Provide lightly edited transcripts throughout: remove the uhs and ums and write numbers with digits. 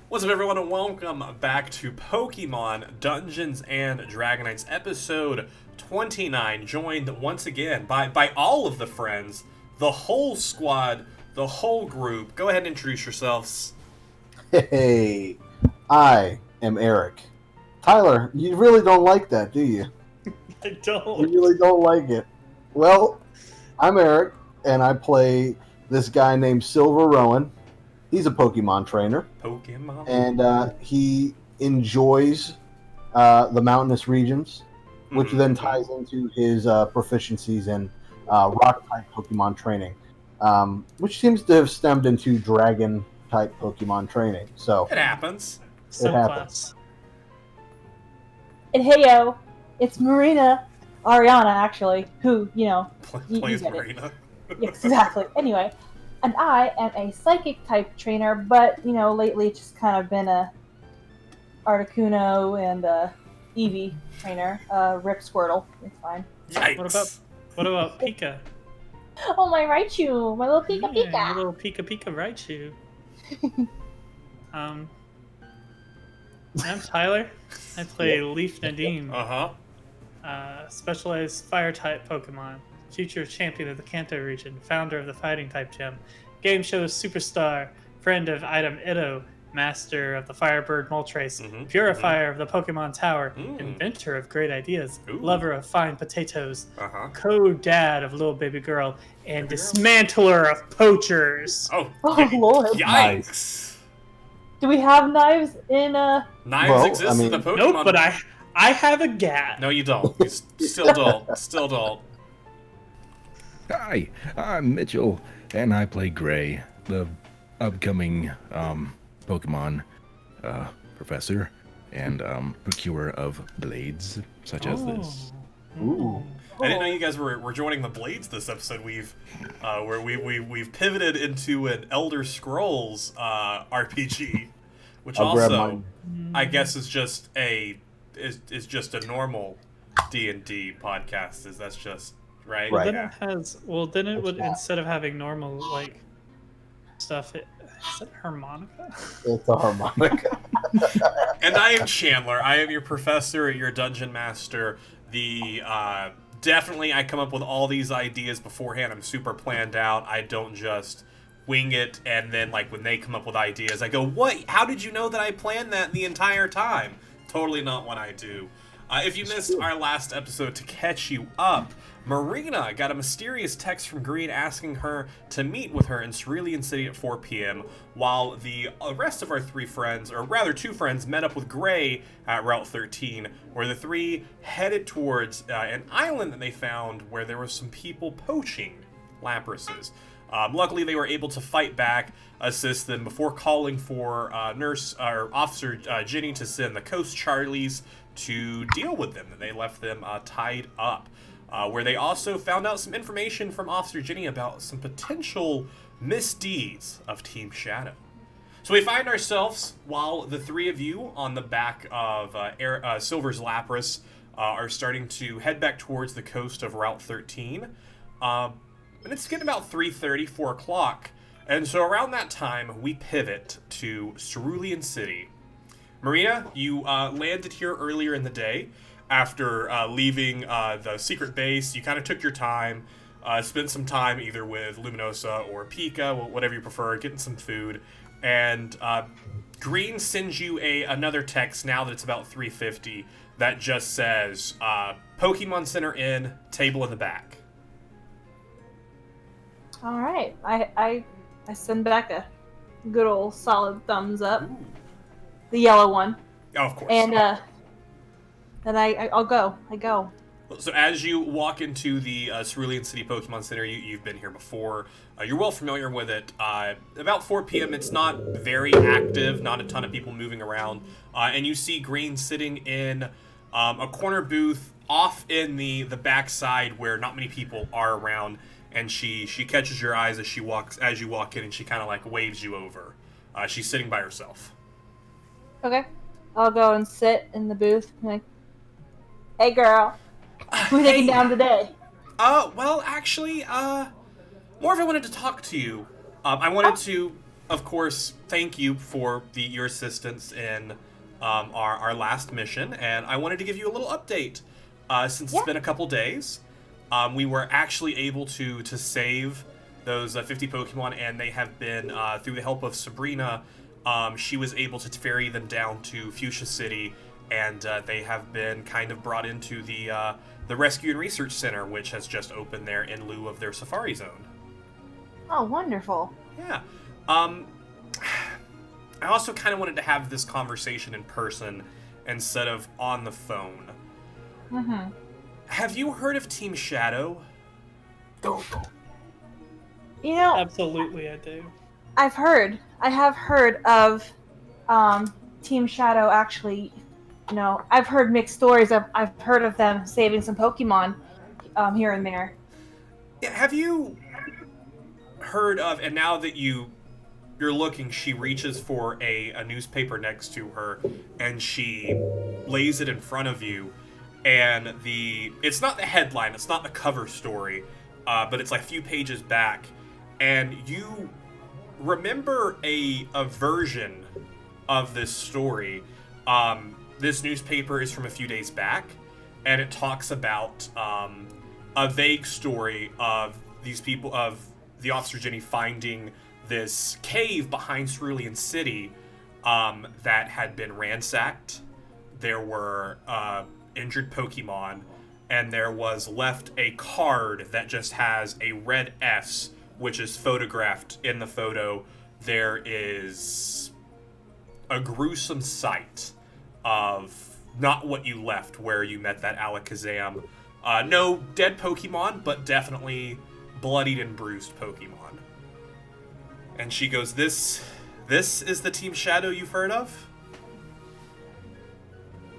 What's up, everyone, and welcome back to Pokemon Dungeons and Dragonites, episode 29, joined once again by all of the friends, the whole squad, the whole group. Go ahead and introduce yourselves. Hey, I am Eric. Tyler, you really don't like that, do you? I don't. You really don't like it. Well, I'm Eric, and I play this guy named Silver Rowan. He's a Pokemon trainer. And he enjoys the mountainous regions, which then ties into his proficiencies in rock-type Pokemon training, which seems to have stemmed into dragon-type Pokemon training. So It happens. It happens. And hey yo, it's Marina Ariana, actually, who, Plays get it. Marina. Yes, exactly. Anyway, and I am a psychic type trainer, but lately it's just kind of been a Articuno and Eevee trainer. Rip Squirtle, it's fine. Yikes. What about Pika? Oh, my Raichu, my little Pika Yeah, Pika. your little Pika Raichu. I'm Tyler. I play Leaf Nadim, specialized fire type Pokemon, future champion of the Kanto region, founder of the fighting type gym, game show superstar, friend of Item Itto, master of the Firebird Moltres, purifier of the Pokemon Tower, inventor of great ideas, lover of fine potatoes, co-dad of little baby girl, and dismantler of poachers. Oh, Lord. Yikes. Nice. Do we have knives in Knives exist in the Pokemon. Nope, but I have a gat. No, you don't. You still don't. Still don't. Hi, I'm Mitchell, and I play Gray, the upcoming Pokemon professor and procurer of blades, such as this. Ooh. I didn't know you guys were joining the Blades this episode. We've pivoted into an Elder Scrolls RPG, which also I guess is just a normal D&D podcast. That's just right. Right. Then it has. Well, then it would, instead of having normal stuff, is it harmonica? It's a harmonica. And I am Chandler. I am your professor, your dungeon master. Definitely, I come up with all these ideas beforehand. I'm super planned out. I don't just wing it, and then, when they come up with ideas, I go, what? How did you know that I planned that the entire time? Totally not what I do. If you missed our last episode, to catch you up, Marina got a mysterious text from Green asking her to meet with her in Cerulean City at 4 p.m., while the rest of our three friends, or rather two friends, met up with Gray at Route 13, where the three headed towards an island that they found where there were some people poaching Laprases. Luckily, they were able to fight back, assist them, before calling for Officer Ginny to send the Coast Charlies to deal with them. They left them tied up. Where they also found out some information from Officer Ginny about some potential misdeeds of Team Shadow. So we find ourselves, while the three of you on the back of Silver's Lapras are starting to head back towards the coast of Route 13. And it's getting about 3:30, 4 o'clock. And so around that time, we pivot to Cerulean City. Marina, you landed here earlier in the day. After leaving the secret base, you kind of took your time, spent some time either with Luminosa or Pika, whatever you prefer, getting some food, and Green sends you another text now that it's about 3:50 that just says, Pokemon Center in, table in the back. All right, I send back a good old solid thumbs up, the yellow one, Oh, of course. and then I'll go. I go. So as you walk into the Cerulean City Pokemon Center, you've been here before. You're well familiar with it. About 4 p.m., it's not very active, not a ton of people moving around. And you see Green sitting in a corner booth off in the backside where not many people are around. And she catches your eyes as you walk in, and she kind of waves you over. She's sitting by herself. Okay. I'll go and sit in the booth. Hey, girl. Who's taking down today? Well, actually, Morph, I wanted to talk to you. I wanted to of course, thank you for your assistance in our last mission, and I wanted to give you a little update. Since it's been a couple days, we were actually able to save those 50 Pokemon, and they have been, through the help of Sabrina, she was able to ferry them down to Fuchsia City, and they have been kind of brought into the Rescue and Research Center, which has just opened there in lieu of their Safari Zone. Oh, wonderful. Yeah. I also kind of wanted to have this conversation in person instead of on the phone. Mm-hmm. Have you heard of Team Shadow? You know, Absolutely, I do. I have heard of Team Shadow. Actually, I've heard mixed stories. I've heard of them saving some Pokemon here and there. Yeah, have you heard of, and now that you're looking, she reaches for a newspaper next to her, and she lays it in front of you, and it's not the headline, it's not the cover story, but it's like a few pages back, and you remember a version of this story. This newspaper is from a few days back, and it talks about a vague story of these people, of the Officer Jenny finding this cave behind Cerulean City that had been ransacked. There were injured Pokemon, and there was left a card that just has a red S, which is photographed in the photo. There is a gruesome sight of not what you left where you met that Alakazam. No dead Pokemon, but definitely bloodied and bruised Pokemon. And she goes, this is the Team Shadow you've heard of?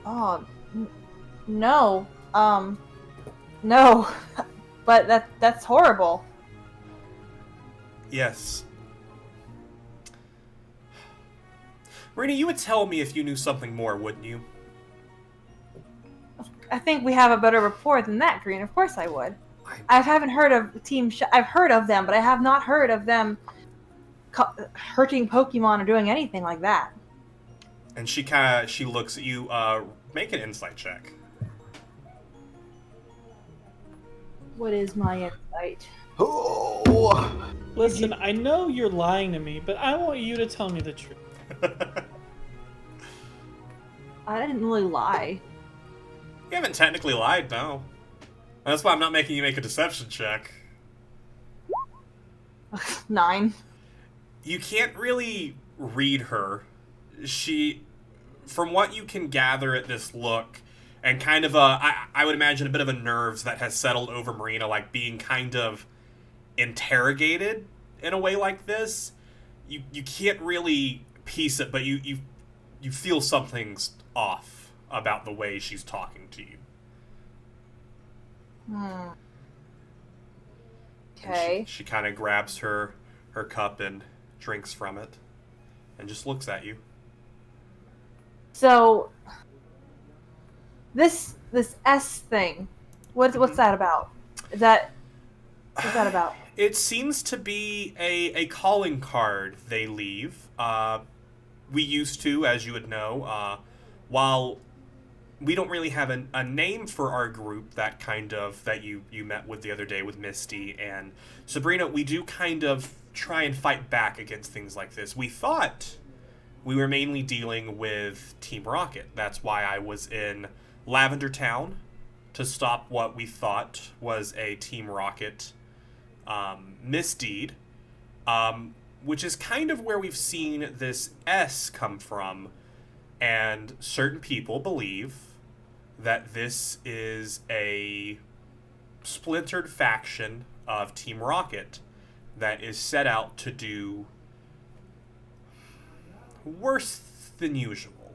Oh, no. No. But that's horrible. Yes. Marina, you would tell me if you knew something more, wouldn't you? I think we have a better rapport than that, Green. Of course I would. I haven't heard of I've heard of them, but I have not heard of them hurting Pokemon or doing anything like that. And she looks at you. Make an insight check. What is my insight? Oh. Listen, I know you're lying to me, but I want you to tell me the truth. I didn't really lie. You haven't technically lied, no. That's why I'm not making you make a deception check. 9. You can't really read her. She, from what you can gather at this look, and kind of I would imagine a bit of a nerves that has settled over Marina, like being kind of interrogated in a way like this. You can't really piece it, but you feel something's off about the way she's talking to you. Okay. She kind of grabs her cup and drinks from it, and just looks at you. So, this S thing, what's that about? What's that about? It seems to be a calling card they leave. We used to, as you would know, while we don't really have a name for our group, that you met with the other day with Misty and Sabrina, we do kind of try and fight back against things like this. We thought we were mainly dealing with Team Rocket. That's why I was in Lavender Town to stop what we thought was a Team Rocket misdeed, which is kind of where we've seen this S come from, and certain people believe that this is a splintered faction of Team Rocket that is set out to do worse than usual.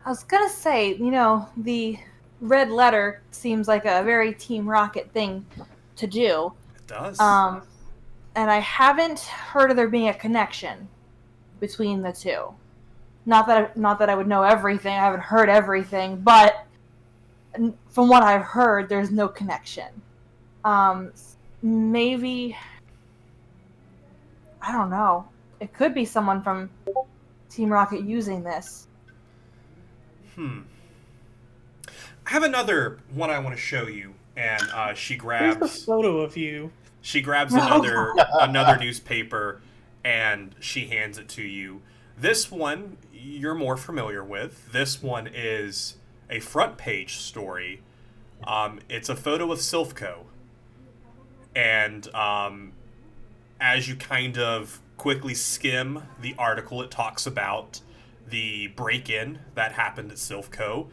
I was gonna say, the red letter seems like a very Team Rocket thing to do. It does. And I haven't heard of there being a connection between the two. Not that I would know everything. I haven't heard everything, but from what I've heard, there's no connection. Maybe I don't know. It could be someone from Team Rocket using this. I have another one I want to show you, and she Here's grabs a photo of you. She grabs another newspaper, and she hands it to you. This one you're more familiar with. This one is a front page story. It's a photo of Silphco, and as you kind of quickly skim the article, it talks about the break-in that happened at Silphco,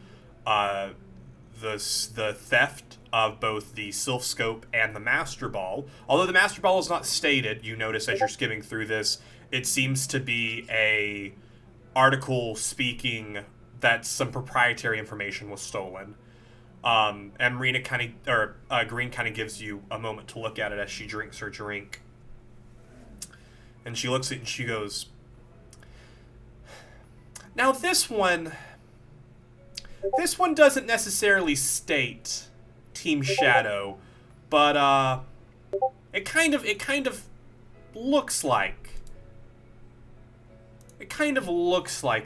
the theft of both the Sylph Scope and the Master Ball. Although the Master Ball is not stated, you notice as you're skimming through this, it seems to be a article speaking that some proprietary information was stolen. And Green kind of gives you a moment to look at it as she drinks her drink. And she looks at it and she goes, now this one doesn't necessarily state Team Shadow, but it kind of looks like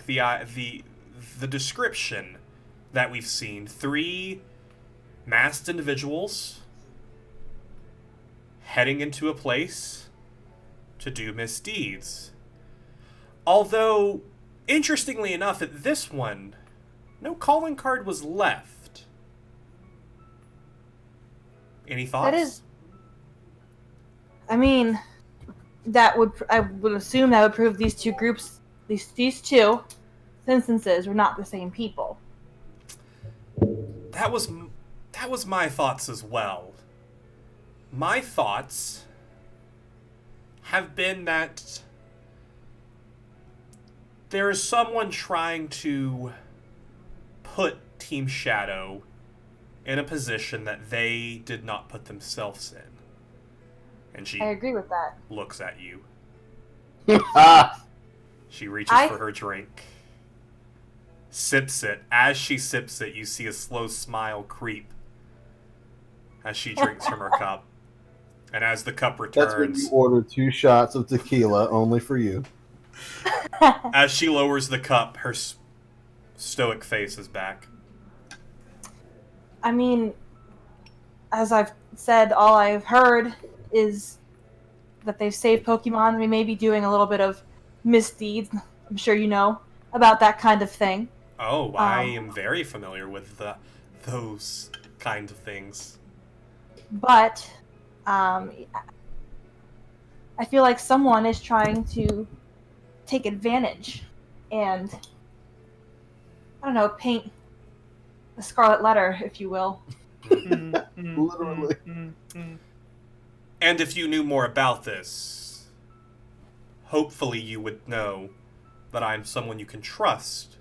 the description that we've seen. 3 masked individuals heading into a place to do misdeeds. Although, interestingly enough, at this one, no calling card was left. Any thoughts? I mean, I would assume that would prove these two groups, these two instances were not the same people. That was my thoughts as well. My thoughts have been that there is someone trying to put Team Shadow in a position that they did not put themselves in. And she I agree with that. looks at you. Ah, She reaches for her drink. Sips it. As she sips it, you see a slow smile creep as she drinks from her cup. And as the cup that's when returns, you order 2 shots of tequila only for you. as she lowers the cup, her stoic face is back. I mean, as I've said, all I've heard is that they've saved Pokemon. We may be doing a little bit of misdeeds. I'm sure you know about that kind of thing. Oh, I am very familiar with those kind of things. But I feel like someone is trying to take advantage and, I don't know, paint a scarlet letter, if you will. Literally. And if you knew more about this, hopefully you would know that I'm someone you can trust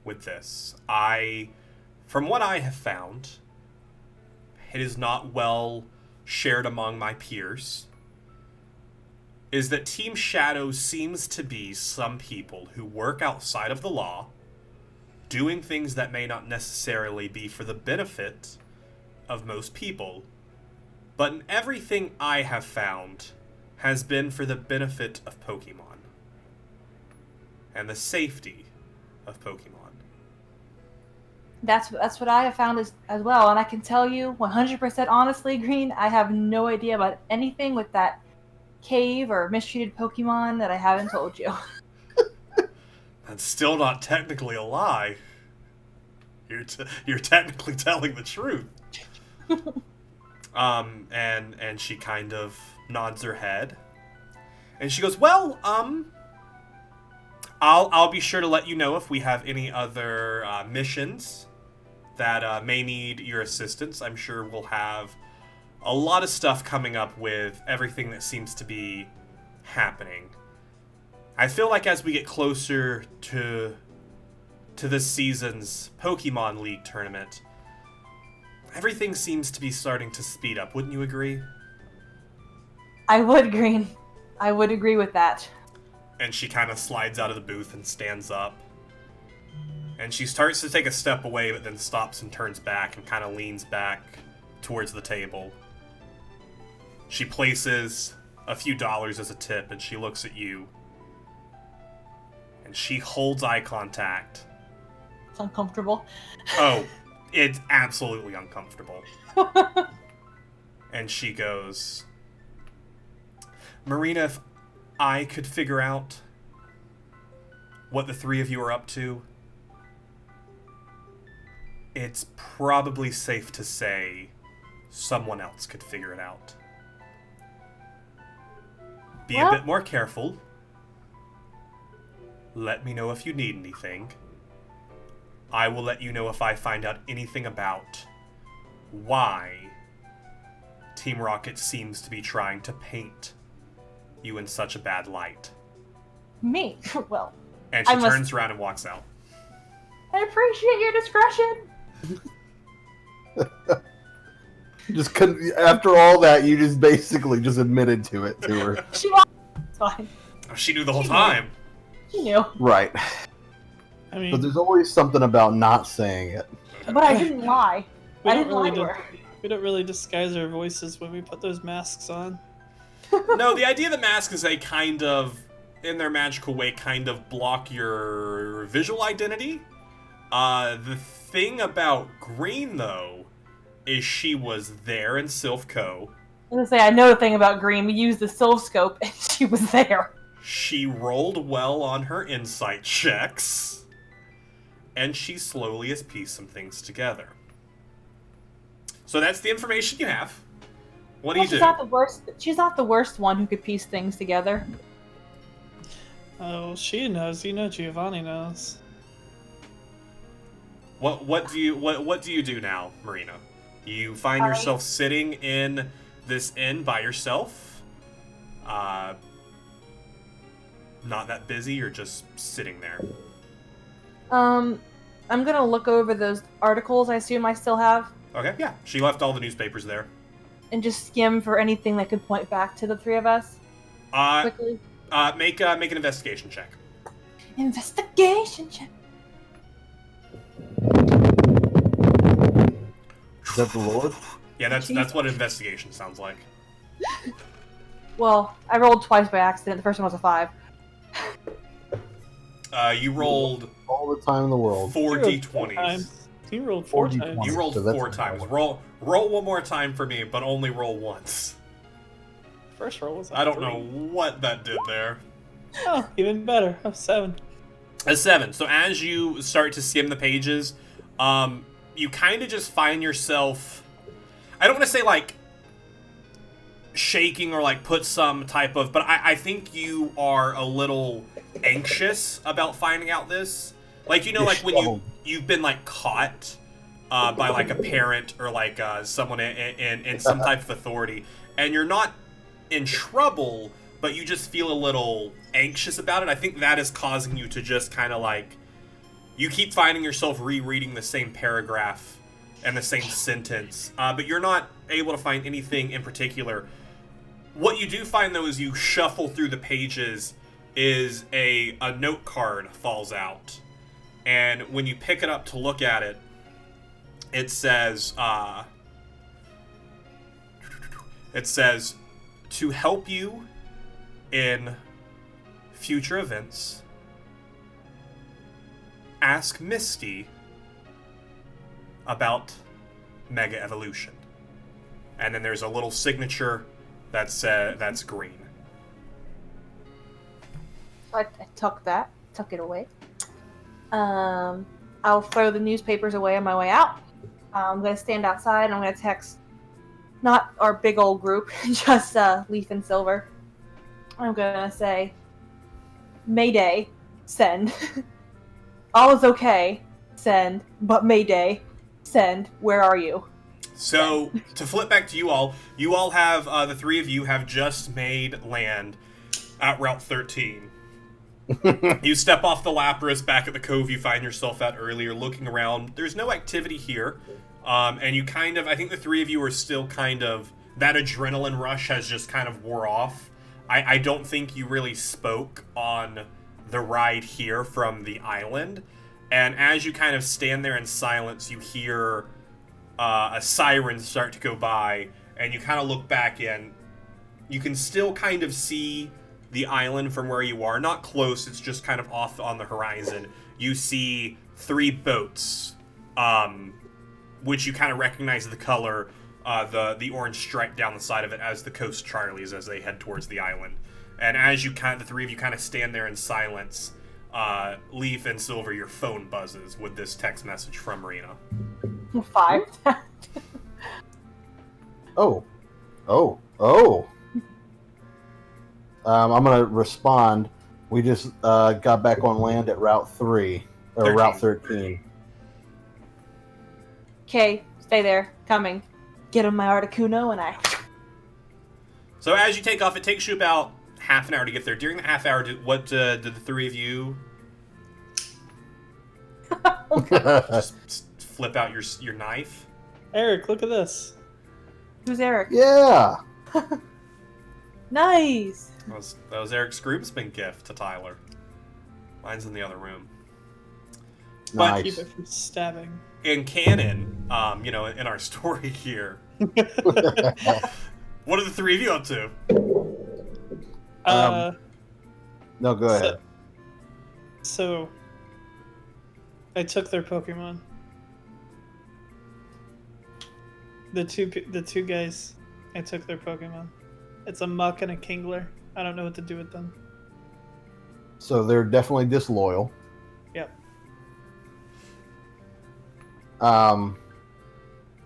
with this. From what I have found, it is not well shared among my peers, is that Team Shadow seems to be some people who work outside of the law, doing things that may not necessarily be for the benefit of most people, but in everything I have found has been for the benefit of Pokemon and the safety of Pokemon. That's what I have found as well, and I can tell you 100% honestly, Green, I have no idea about anything with that cave or mistreated Pokemon that I haven't told you. That's still not technically a lie. You're technically telling the truth. And she kind of nods her head, and she goes, "Well, I'll be sure to let you know if we have any other missions that may need your assistance. I'm sure we'll have a lot of stuff coming up with everything that seems to be happening. I feel like as we get closer to this season's Pokemon League tournament, everything seems to be starting to speed up. Wouldn't you agree?" I would, Green. I would agree with that. And she kind of slides out of the booth and stands up. And she starts to take a step away, but then stops and turns back and kind of leans back towards the table. She places a few dollars as a tip, and she looks at you. And she holds eye contact. It's uncomfortable. Oh, it's absolutely uncomfortable. And she goes, Marina, if I could figure out what the three of you are up to, it's probably safe to say someone else could figure it out. Be a bit more careful. Let me know if you need anything. I will let you know if I find out anything about why Team Rocket seems to be trying to paint you in such a bad light. Me? Well, And she turns around and walks out. I appreciate your discretion. Just couldn't, after all that, you just basically just admitted to it to her. She was. It's fine. Oh, she knew the whole time. She knew. Right. I mean, But there's always something about not saying it. But I didn't lie. we I don't didn't lie really to her. we don't really disguise our voices when we put those masks on. No, the idea of the mask is they kind of, in their magical way, kind of block your visual identity. The thing about Green, though, is she was there in Sylph Co. I was gonna say, I know the thing about Green. We used the Sylph Scope, and she was there. She rolled well on her insight checks, and she slowly has pieced some things together. So that's the information you have. What do you She's do? not the worst. She's not the worst one who could piece things together. Oh, she knows. You know, Giovanni knows. What do you do now, Marina? You find yourself sitting in this inn by yourself. Not that busy. You're just sitting there. I'm gonna look over those articles. I assume I still have, Okay, yeah. She left all the newspapers there. and just skim for anything that could point back to the three of us quickly. Make an investigation check. Investigation check. Is that the Lord? Yeah, that's what investigation sounds like. Well, I rolled twice by accident. The first one was a 5. You rolled All the time in the world. 4 You rolled d20s. You rolled 4 4d20. times. You rolled So that's 4 a times. bad Roll one more time for me, but only roll once. First roll was I don't 3. know what that did there. Oh, even better. Oh, 7. A 7. So as you start to skim the pages, you kind of just find yourself, I don't want to say like shaking or like put some type of, but I think you are a little anxious about finding out this. Like, you know, like when you've been like caught by like a parent or like someone in some type of authority, and you're not in trouble, but you just feel a little anxious about it. I think that is causing you to just kind of like, you keep finding yourself rereading the same paragraph and the same sentence, but you're not able to find anything in particular. What you do find, though, is you shuffle through the pages, is a note card falls out. And when you pick it up to look at it, it says, to help you in future events, ask Misty about Mega Evolution. And then there's a little signature that's green. I took it away. I'll throw the newspapers away on my way out. I'm gonna stand outside and I'm gonna text, not our big old group, just Leaf and Silver. I'm gonna say, Mayday, send. All is okay, send. But Mayday, send. Where are you? So, to flip back to you all have, the three of you have just made land at Route 13. You step off the Lapras back at the cove you find yourself at earlier, looking around. There's no activity here. And you kind of, I think the three of you are still kind of, that adrenaline rush has just kind of wore off. I don't think you really spoke on the ride here from the island. And as you kind of stand there in silence, you hear a siren start to go by, and you kind of look back in. you can still kind of see the island from where you are. Not close, it's just kind of off on the horizon. You see 3 boats, which you kind of recognize the color, the orange stripe down the side of it as the Coast Charlies as they head towards the island. And as the 3 of you kind of stand there in silence, Leaf and Silver, your phone buzzes with this text message from Marina. 5. Oh. I'm gonna respond. We just got back on land at Route 3 or 13. Route 13. Okay, stay there. Coming. Get on my Articuno and I. So as you take off, it takes you about half an hour to get there. During the half hour, did the 3 of you just flip out your knife? Eric, look at this. Who's Eric? Yeah. Nice. That was Eric's groomsman gift to Tyler. Mine's in the other room. Nice. Keep it from stabbing. In canon, in our story here, what are the 3 of you up to? No, go ahead. So I took their Pokemon. The two guys, I took their Pokemon. It's a Muck and a Kingler. I don't know what to do with them. So they're definitely disloyal. Yep.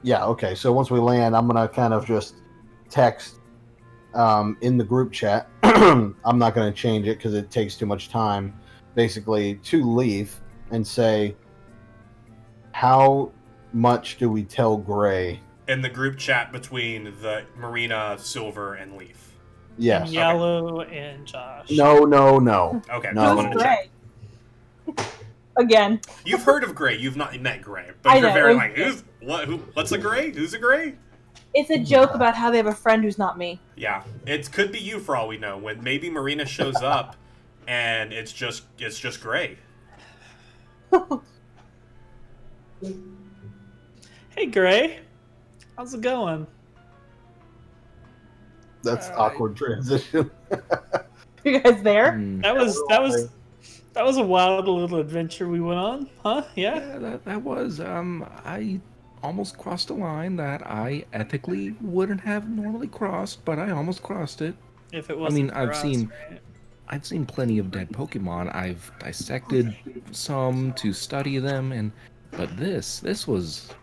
Yeah, okay. So once we land, I'm going to kind of just text in the group chat. I'm not going to change it because it takes too much time. Basically, to Leaf and say, how much do we tell Gray? In the group chat between the Marina, Silver, and Leaf. Yes. And Yellow and Josh. No. Okay. No. Just wanted to check. Gray. Again. You've heard of Gray. You've not met Gray, but I you're know. very like, what's a Gray? Who's a Gray? It's a joke about how they have a friend who's not me. Yeah, it could be you for all we know. When maybe Marina shows up, and it's just Gray. Hey, Gray. How's it going? That's awkward transition. You guys there? That was a wild little adventure we went on, huh? Yeah. Yeah, that was. I almost crossed a line that I ethically wouldn't have normally crossed, but I almost crossed it. If it wasn't for us, right? I've seen plenty of dead Pokemon. I've dissected some to study them, but this was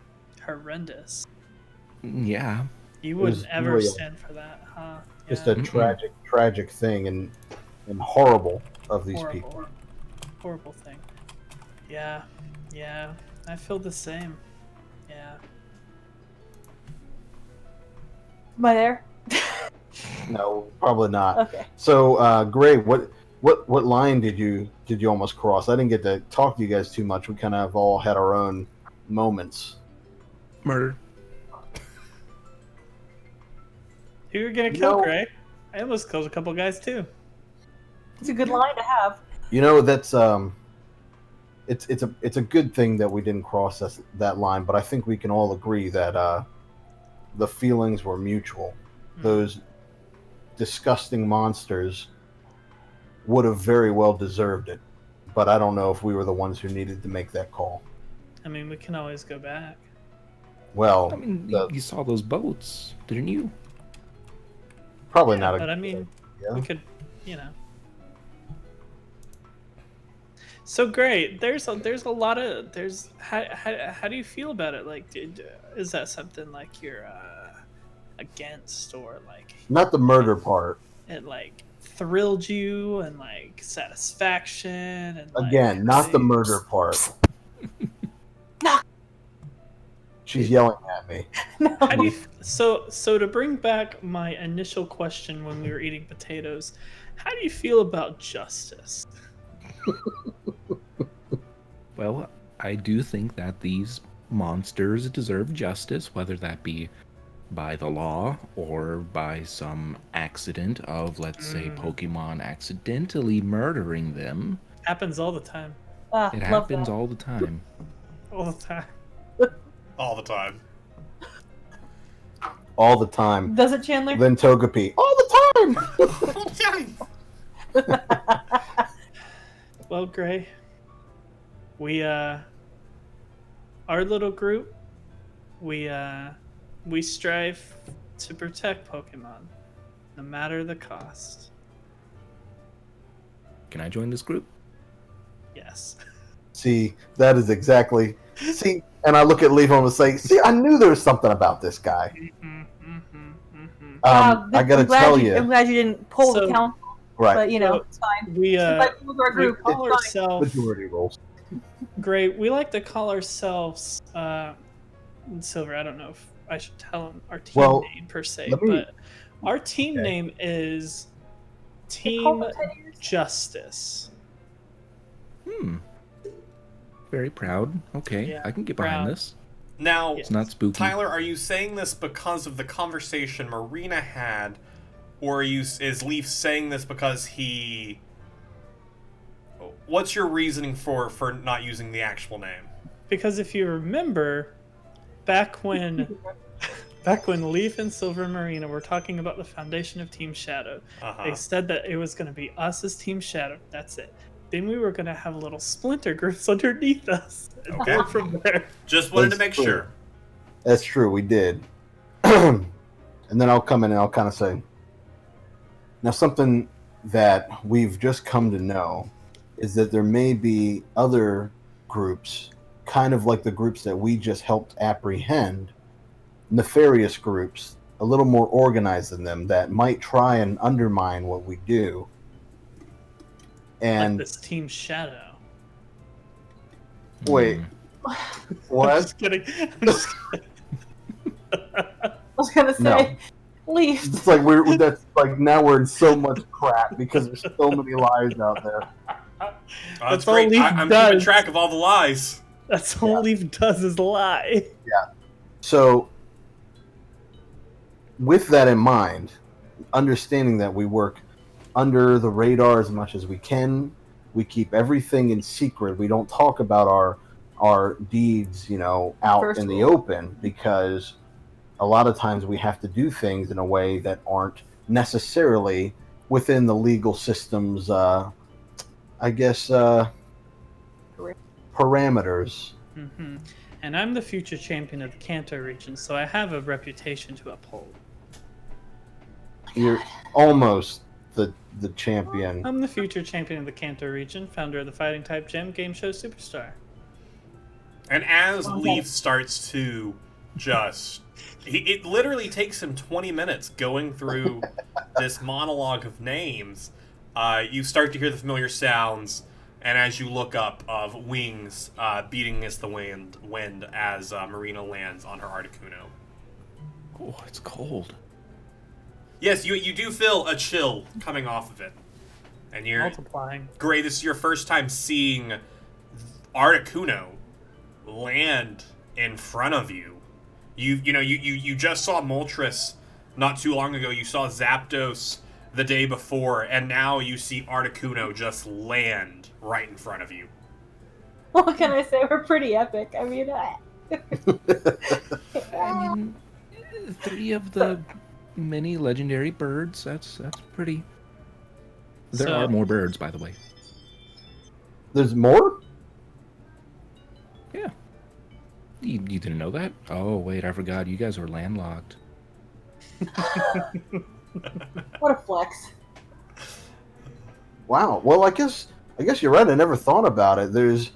Horrendous. yeah. You wouldn't ever real. stand for that, huh? Just Yeah. a tragic thing and horrible of these Horrible. people. Horrible thing. Yeah. I feel the same. Yeah. Am I there? No, probably not. Okay. So, Gray, what line did you almost cross? I didn't get to talk to you guys too much. We kind of all had our own moments. Murder. Who you gonna kill, No. Gray? I almost killed a couple guys too. It's a good line to have. That's it's a good thing that we didn't cross that line, but I think we can all agree that the feelings were mutual. Those disgusting monsters would have very well deserved it, but I don't know if we were the ones who needed to make that call. I mean, we can always go back. Well, I mean, you saw those boats, didn't you? probably Yeah, not a but I mean, yeah. we could, So great. There's a lot of how do you feel about it? Like, is that something like you're against, or like Not the murder part. it like thrilled you and like satisfaction and Again, not the murder part. She's yelling at me. How do you, so to bring back my initial question when we were eating potatoes, how do you feel about justice? Well, I do think that these monsters deserve justice, whether that be by the law or by some accident of, let's say, Pokemon accidentally murdering them. Happens all the time. It Love happens that. all the time. All the time. All the time. All the time. Does it, Chandler? Then Togepi. All the whole time. Well, Gray, we our little group, we strive to protect Pokemon, no matter the cost. Can I join this group? Yes. See, that is exactly. See, and I look at Leaf and say, "See, I knew there was something about this guy." I gotta tell you, I'm glad you didn't pull the count, right? but it's fine. We group. we call ourselves Majority rules. Great. We like to call ourselves Silver. I don't know if I should tell him our team name per se, but our team name is Team Justice. Very proud. Okay, Yeah, I can get behind proud. this. Now, It's not spooky. Tyler, are you saying this because of the conversation Marina had, or is Leaf saying this because he? What's your reasoning for not using the actual name? Because if you remember, back when Leaf and Silver and Marina were talking about the foundation of Team Shadow, they said that it was going to be us as Team Shadow. That's it. Then we were going to have little splinter groups underneath us. And Okay. go from there. Just wanted to That's make true. sure. That's true. We did. And then I'll come in and I'll kind of say, now something that we've just come to know is that there may be other groups, kind of like the groups that we just helped apprehend, nefarious groups, a little more organized than them, that might try and undermine what we do. And Like this Team Shadow. wait, I'm what? just kidding. I'm just kidding. I was gonna say, No. Leaf. It's like that's like now we're in so much crap because there's so many lies out there. That's all great. Leaf I'm does. keeping track of all the lies. That's all Leaf does is lie. So, with that in mind, understanding that we work under the radar as much as we can, we keep everything in secret. We don't talk about our deeds, out First in the rule. open, because a lot of times we have to do things in a way that aren't necessarily within the legal system's, parameters. Hmm. And I'm the future champion of the Kanto region, so I have a reputation to uphold. You're almost the champion. I'm the future champion of the Kanto region, founder of the Fighting Type Gem Game Show Superstar. And as Leaf starts to just... It literally takes him 20 minutes going through this monologue of names. You start to hear the familiar sounds, and as you look up, of wings beating against the wind as Marina lands on her Articuno. Oh, it's cold. Yes, you do feel a chill coming off of it. And you're... Multiplying. Great, this is your first time seeing Articuno land in front of you. You just saw Moltres not too long ago. You saw Zapdos the day before, and now you see Articuno just land right in front of you. What can I say? We're pretty epic. I mean, I mean, 3 of the many legendary birds. That's pretty. There So- are more birds, by the way. There's more? Yeah. You didn't know that? Oh, wait, I forgot. You guys were landlocked. what a flex. Wow. Well, I guess you're right. I never thought about it. Those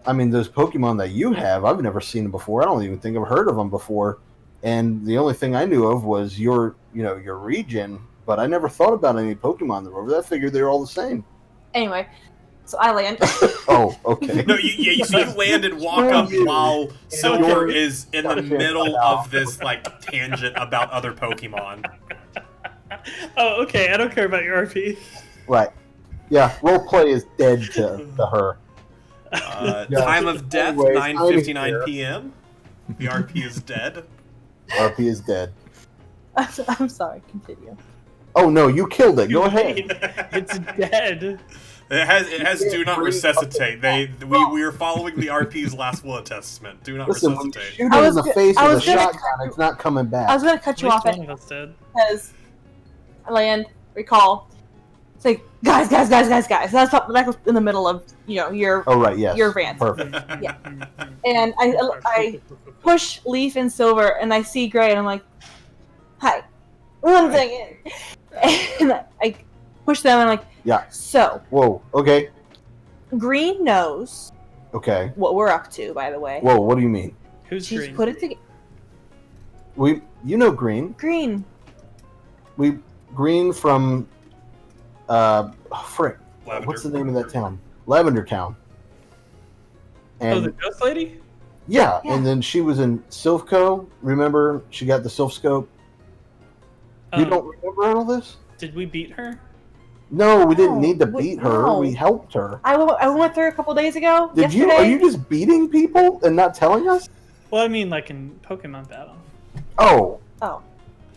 Pokemon that you have, I've never seen them before. I don't even think I've heard of them before. And the only thing I knew of was your region, but I never thought about any Pokemon that were over there. I figured they were all the same. Anyway, so I land. Oh, okay. No, you land and walk up while Silver is in the middle of this tangent about other Pokemon. Oh, okay. I don't care about your RP. Right. Yeah, roleplay is dead to her. Time of death, Anyways, 9:59 p.m. The RP is dead. RP is dead. I'm sorry. Continue. Oh no, you killed it. Go ahead. It's dead. It has do not resuscitate. We are following the RP's last will and testament. Do not Listen, when you resuscitate. shoot I it in was the go- face I with a was gonna shotgun, it's not coming back. I was gonna cut At you least off one of us did. because I land, recall. It's like, guys. That was in the middle of, your Yes. your rant. Perfect. Yeah. And I push Leaf and Silver, and I see Gray, and I'm like, hi. One second. And I push them, and I'm like, Yeah. So. Whoa. Okay. Green knows Okay. what we're up to, by the way. Whoa. What do you mean? Who's She's green? put it together. Green. Green. Green from frick. Lavender. What's the name of that town? Lavender Town. And The ghost lady? yeah, Yeah. and then she was in Silphco. Remember, she got the Silph Scope. You don't remember all this? Did we beat her? No, we didn't No, need to beat her. no. We helped her. I went through a couple days ago. Did you? yesterday. Are you just beating people and not telling us? Well, I mean, like in Pokemon battle. Oh. Oh.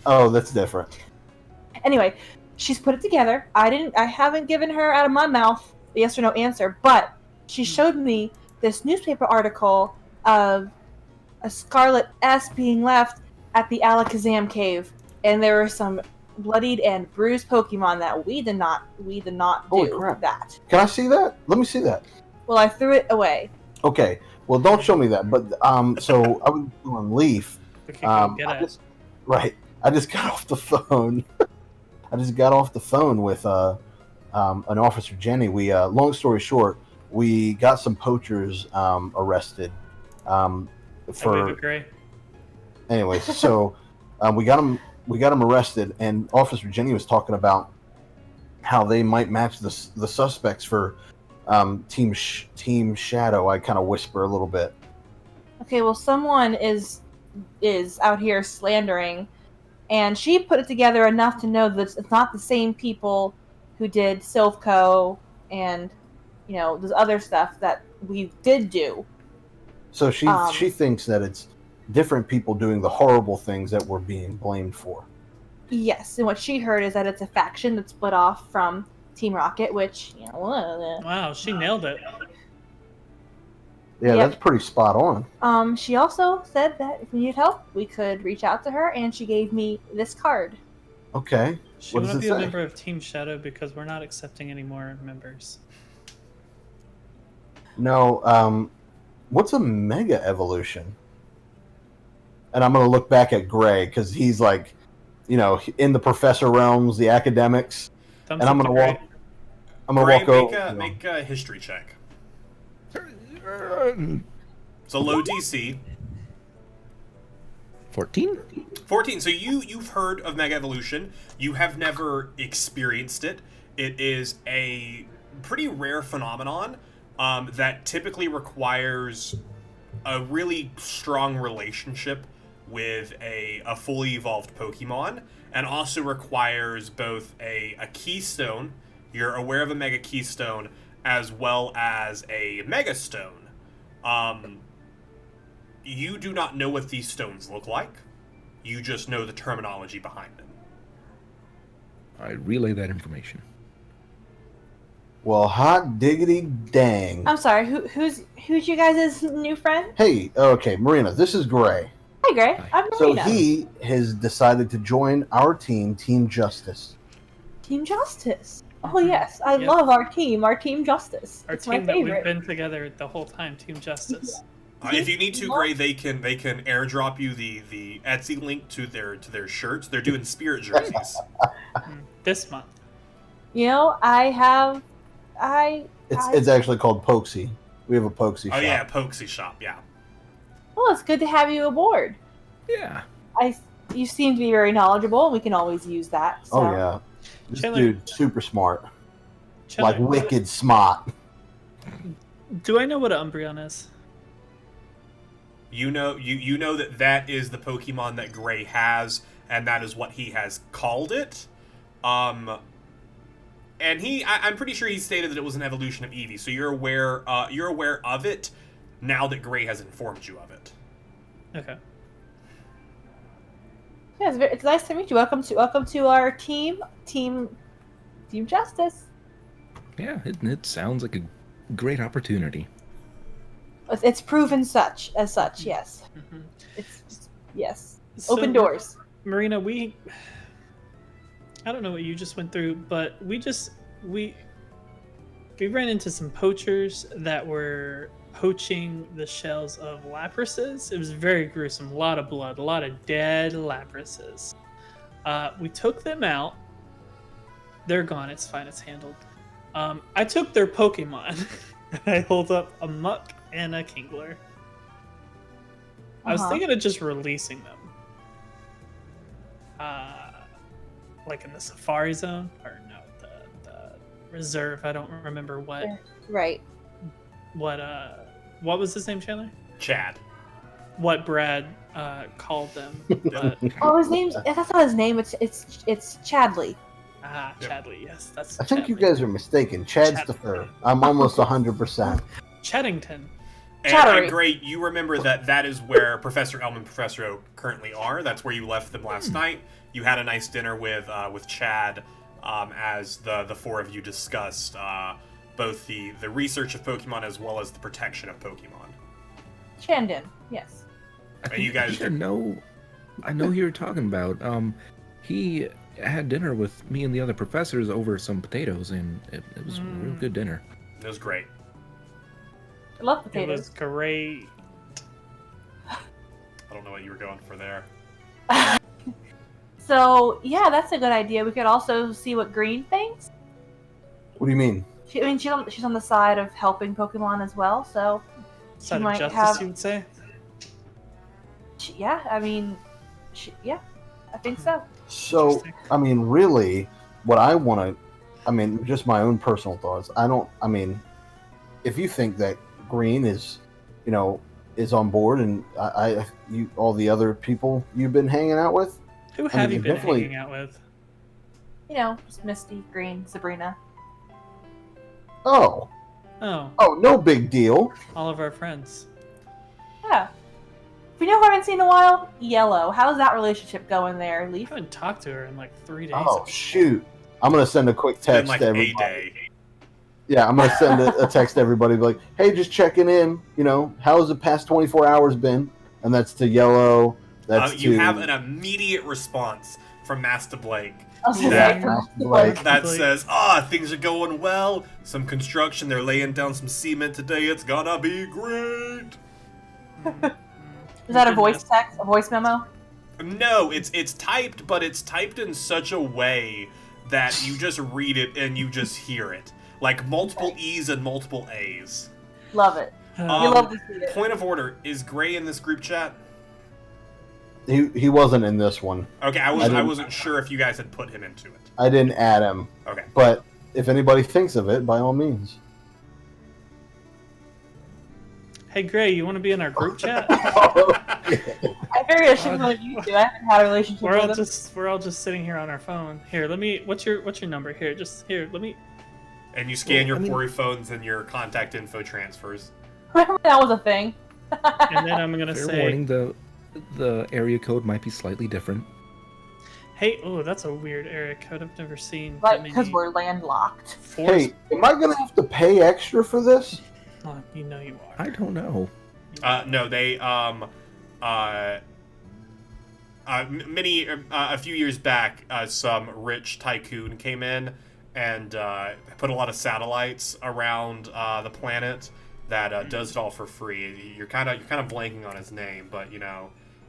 Oh, that's different. Anyway, she's put it together. I haven't given her out of my mouth the yes or no answer, but she showed me this newspaper article of a Scarlet S being left at the Alakazam cave, and there were some bloodied and bruised Pokemon that we did not Holy do crap. that. Can I see that? Let me see that. Well, I threw it away. Okay. Well, don't show me that. But so I was on Leaf. We could go get it. I just got off the phone. I just got off the phone with an officer, Jenny. We long story short, we got some poachers arrested. For Gray. anyways, so we got them arrested, and Officer Jenny was talking about how they might match the suspects for Team Shadow. I kind of whisper a little bit. Okay, well, someone is out here slandering, and she put it together enough to know that it's not the same people who did Silphco and this other stuff that we did do. So she thinks that it's different people doing the horrible things that we're being blamed for. Yes, and what she heard is that it's a faction that's split off from Team Rocket, which Wow, she nailed it. Yeah, Yep. that's pretty spot on. She also said that if we need help, we could reach out to her, and she gave me this card. Okay. She What want does to it be a say? member of Team Shadow because we're not accepting any more members. No, what's a mega evolution? And I'm going to look back at Gray because he's like, in the professor realms, the academics. Thumbs And I'm up going to to Gray. walk. I'm going to walk over. Make a history check. It's a low DC. 14? 14. So you've heard of Mega Evolution. You have never experienced it. It is a pretty rare phenomenon that typically requires a really strong relationship with a fully evolved Pokemon, and also requires both a keystone. You're aware of a Mega Keystone as well as a Mega Stone. You do not know what these stones look like. You just know the terminology behind them. I relay that information. Well, hot diggity dang. I'm sorry, who's you guys' new friend? Hey, okay, Marina, this is Gray. Hi, Gray. Hi. I'm So Marina. he has decided to join our team, Team Justice. Team Justice. Oh yes, I Yep. love our Team Justice. Our It's team my that we've favorite. been together the whole time, Team Justice. If you need to, Gray, they can airdrop you the Etsy link to their shirts. They're doing spirit jerseys. This month. It's actually called Pokesy. We have a Pokesy shop. Oh yeah, Pokesy shop. Yeah. Well, it's good to have you aboard. Yeah. You seem to be very knowledgeable, and we can always use that. So. Oh yeah. This Chandler- dude, super smart. Chandler, Like wicked smart. do I know what an Umbreon is? You know that is the Pokemon that Gray has, and that is what he has called it. And I'm pretty sure he stated that it was an evolution of Eevee, so you're aware of it now that Gray has informed you of it. Okay. Yeah, it's nice to meet you. Welcome to our Team Justice. Yeah, it sounds like a great opportunity. It's proven as such. Yes. Mhm. It's yes. So, Open doors. Marina, I don't know what you just went through, but we ran into some poachers that were poaching the shells of laprises. It was very gruesome. A lot of blood, a lot of dead laprises. We took them out. They're gone. It's fine. It's handled. I took their Pokemon. I hold up a Muck and a Kingler. I was thinking of just releasing them. Like in the Safari Zone? Or no, the Reserve. I don't remember what. Right. What was his name, Chandler? Chad. What Brad called them. But, Oh, his name's... That's not his name. It's Chadley. Chadley, yes. That's I think Chadley. you guys are mistaken. Chad's the third. I'm almost 100%. Chaddington. And great, you remember that is where Professor Elm and Professor Oak currently are. That's where you left them last night. You had a nice dinner with Chad, as the four of you discussed both the research of Pokemon as well as the protection of Pokemon. Chandon, yes. And you guys I know who you're talking about. He had dinner with me and the other professors over some potatoes, and it was a real good dinner. It was great. I love It potatoes. was great. I don't know what you were going for there. So, yeah, that's a good idea. We could also see what Green thinks. What do you mean? She's on the side of helping Pokemon as well, so... Side of might justice, have- you would say? Yeah, I mean... Yeah, I think so. So, Interesting. I mean, really, what I want to, I mean, just my own personal thoughts. If you think that Green is on board, and all the other people you've been hanging out with, Who have you been definitely- hanging out with? Just Misty, Green, Sabrina. Oh, no big deal. all of our friends. Yeah. If you know who I haven't seen in a while, Yellow. How's that relationship going there, I Leaf? haven't taled to her in like 3 days. Oh shoot! I'm gonna send a quick It's been text like to a everybody. day. Yeah, I'm gonna send a text to everybody, be like, "Hey, just checking in. How's the past 24 hours been?" And that's to Yellow. That's You to have an immediate response from Master Blake I was gonna Yeah. say, from Master Blake. Blake. that Blake. says, things are going well. Some construction. They're laying down some cement today. It's gonna be great. Is that a voice text? A voice memo? No, it's typed, but it's typed in such a way that you just read it and you just hear it. Like multiple E's and multiple A's. Love it. You love to see it. Point of order, is Gray in this group chat? He wasn't in this one. Okay, I didn't- wasn't sure if you guys had put him into it. I didn't add him, Okay. but if anybody thinks of it, by all means. Hey, Gray, you want to be in our group chat? I figured I should let you two. I haven't had a relationship we're all with him. just sitting here on our phone. Here, let me. What's your number? Here, let me. And you scan your I mean- Pori phones and your contact info transfers. Remember that was a thing. And then I'm gonna Fair say, warning, the area code might be slightly different. hey, oh, that's a weird area code. I've never seen. Right, that many because we're landlocked. force- Hey, am I gonna have to pay extra for this? Oh, you know you are. I don't know. No, they a few years back, some rich tycoon came in and put a lot of satellites around the planet that does it all for free. You're kind of blanking on his name, but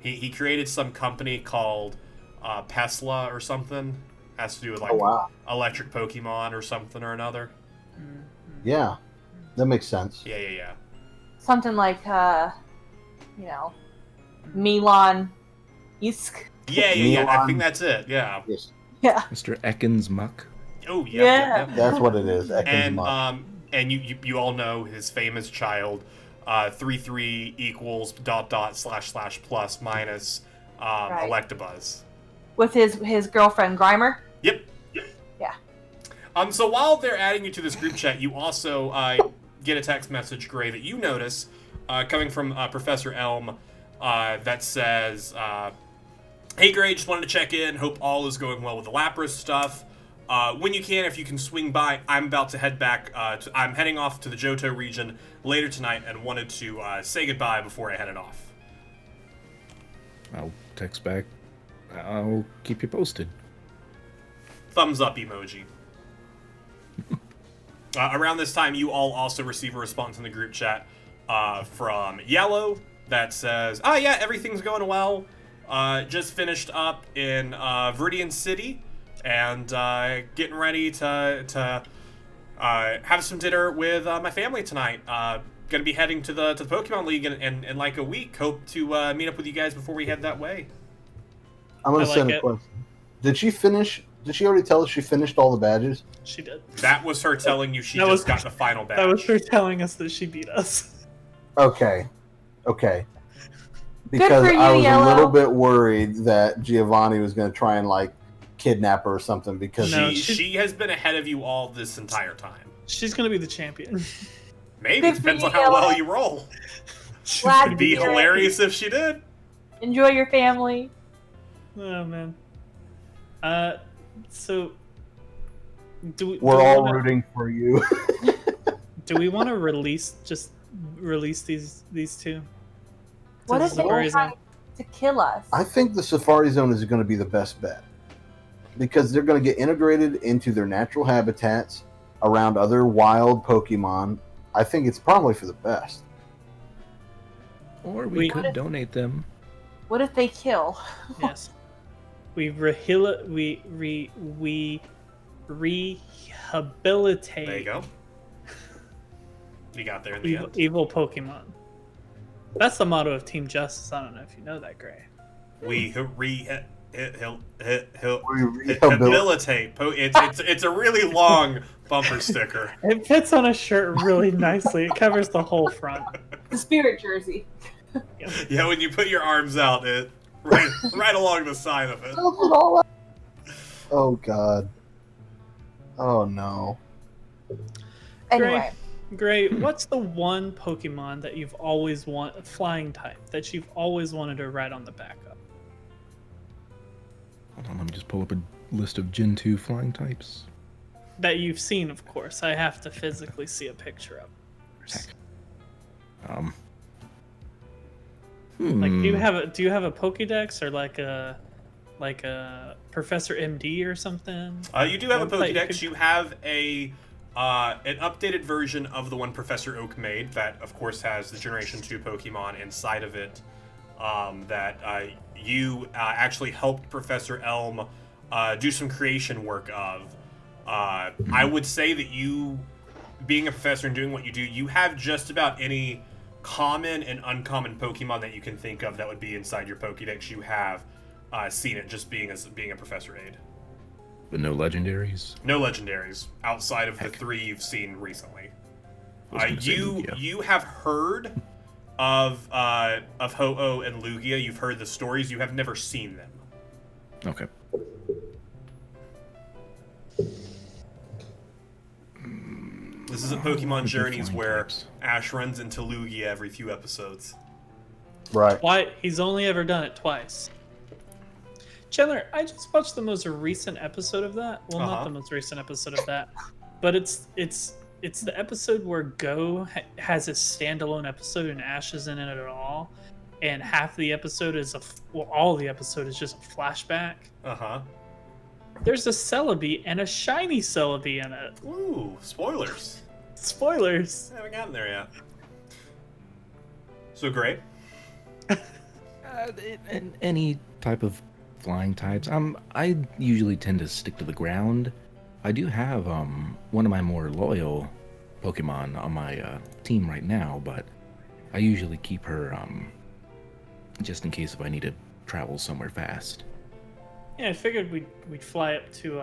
he created some company called Pesla or something. Has to do with like Oh wow, electric Pokemon or something or another. yeah, that makes sense. Yeah. Something like, Milan Isk. Yeah. I Elon. think that's it. Yeah. Yes, Yeah. Mr. Ekans Muck. Oh Yeah. yeah. that's what it is. Ekans And Muck. and you all know his famous child, 3 equals ... // minus Right. Electabuzz. With his girlfriend, Grimer. Yep. Yeah. So while they're adding you to this group chat, you also get a text message, Gray, that you notice coming from Professor Elm that says, "Hey Gray, just wanted to check in. Hope all is going well with the Lapras stuff. When you can, if you can swing by, I'm about to head back. I'm heading off to the Johto region later tonight and wanted to say goodbye before I headed off." I'll text back. I'll keep you posted. thumbs up emoji. Around this time, you all also receive a response in the group chat from Yellow that says, "Oh yeah, everything's going well. Just finished up in Viridian City and getting ready to have some dinner with my family tonight. Gonna be heading to the Pokemon League in like a week. Hope to meet up with you guys before we head that way." I'm gonna send a question. Did she finish? Did she already tell us she finished all the badges? She did. That was her telling you she just got the final badge. That was her telling us that she beat us. Okay. Because I was a little bit worried that Giovanni was going to try and like kidnap her or something. Because she has been ahead of you all this entire time. She's going to be the champion. Maybe it depends on how well you roll. It'd be hilarious if she did. Enjoy your family. Oh man. So, we're all rooting for you. Do we want to release these two? What if they try to kill us? I think the Safari Zone is going to be the best bet because they're going to get integrated into their natural habitats around other wild Pokemon. I think it's probably for the best. Or we could donate them. What if they kill? Yes. We rehabilitate. There you go. You got there in the end. Evil Pokemon. That's the motto of Team Justice. I don't know if you know that, Gray. We rehabilitate. It's a really long bumper sticker. It fits on a shirt really nicely. It covers the whole front. The spirit jersey. Yeah, when you put your arms out, it right along the side of it. Oh God. Oh no. Anyway. Gray, what's the one Pokemon that you've always wanted, flying type, that you've always wanted to ride on the back of? Hold on, let me just pull up a list of Gen 2 flying types. That you've seen, of course. I have to physically see a picture of. Like, do you have a Pokédex or like a Professor MD or something? You do have a Pokédex. You have an updated version of the one Professor Oak made that, of course, has the Generation 2 Pokemon inside of it that you actually helped Professor Elm do some creation work of. I would say that you, being a professor and doing what you do, you have just about any common and uncommon Pokemon that you can think of that would be inside your Pokédex. You have seen it just being a Professor Aid. But no legendaries? No legendaries, outside of the three you've seen recently. You have heard of Ho-Oh and Lugia. You've heard the stories. You have never seen them. Okay. This isn't Pokemon Journeys where Ash runs into Lugia every few episodes. Right. Why? He's only ever done it twice. Chandler, I just watched the most recent episode of that. Well, not the most recent episode of that, but it's the episode where Go has a standalone episode and Ash isn't in it at all, and half the episode is all the episode is just a flashback. There's a Celebi and a shiny Celebi in it. Ooh, spoilers. Spoilers. I haven't gotten there yet. So great. Any type of flying types. I usually tend to stick to the ground. I do have one of my more loyal Pokemon on my team right now, but I usually keep her just in case if I need to travel somewhere fast. Yeah, I figured we'd fly up to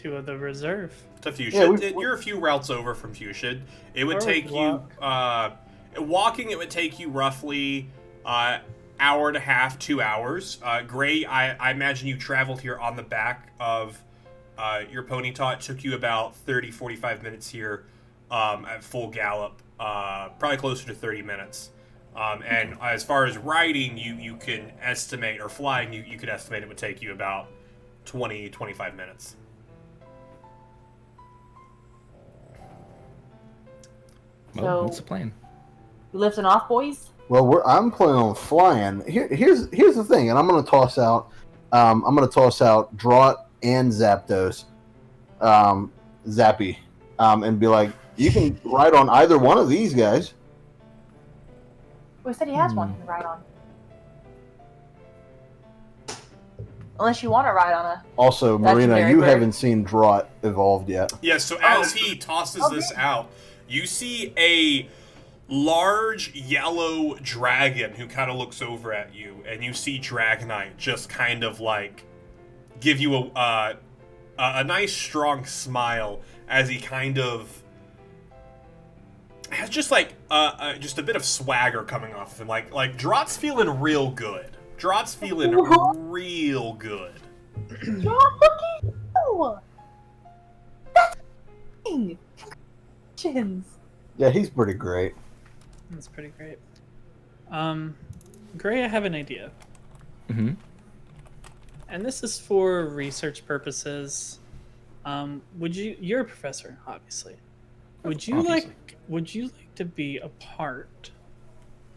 the reserve. To Fuchsia. You're a few routes over from Fuchsia. It would take you walking. It would take you roughly hour and a half, 2 hours. Gray, I imagine you traveled here on the back of your Ponyta. It took you about 30-45 minutes here at full gallop, probably closer to 30 minutes. And as far as riding, you can estimate, or flying, you could estimate it would take you about 20-25 minutes. Well, what's the plan? You lifting off, boys? Well, I'm planning on flying. Here's the thing, and I'm gonna toss out. Draught and Zapdos, Zappy, and be like, you can ride on either one of these guys. Well, he said he has one to ride on. Unless you want to ride on a... Also, Marina, legendary you bird. haven't seen Draught evolved yet. Yeah, so as he tosses this out, you see a large yellow dragon who kind of looks over at you, and you see Dragonite just kind of like give you a nice strong smile as he kind of has just like just a bit of swagger coming off of him. Like Drought's feeling real good. Drought's feeling real good. Drop, look at you! That's Chins. Yeah, he's pretty great. That's pretty great. Gray, I have an idea. Mm-hmm. And this is for research purposes. You're a professor, obviously. Would you Obviously. like to be a part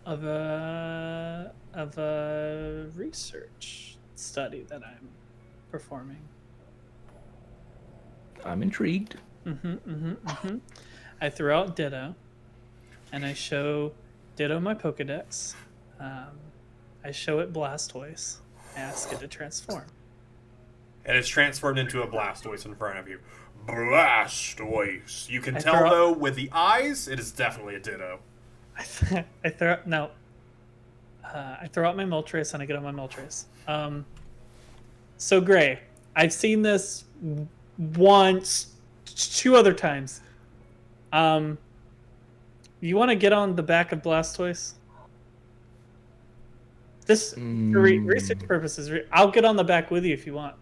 of a research study that I'm performing? I'm intrigued. I throw out Ditto, and I show Ditto my Pokedex. I show it Blastoise. I ask it to transform. And it's transformed into a Blastoise in front of you. Blastoise. You can I tell, throw- though, with the eyes, it is definitely a Ditto. I throw out my Moltres and I get on my Moltres. So Gray, I've seen this once, 2 other times. You want to get on the back of Blastoise? This for research purposes. I'll get on the back with you if you want.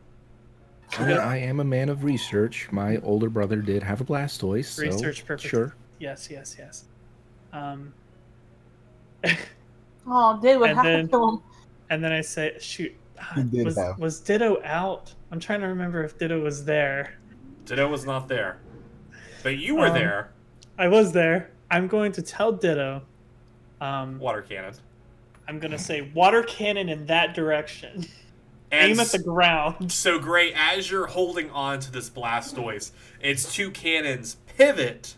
I am a man of research. My older brother did have a Blastoise. So Research purposes. Sure. Yes. Oh, dude, what And happened to him? And then I say, shoot, He did have. was Ditto out? I'm trying to remember if Ditto was there. Ditto was not there. But you were there. I was there. I'm going to tell Ditto. Water cannon. I'm going to say water cannon in that direction. And Aim at the ground. So, Gray, as you're holding on to this Blastoise, its 2 cannons pivot,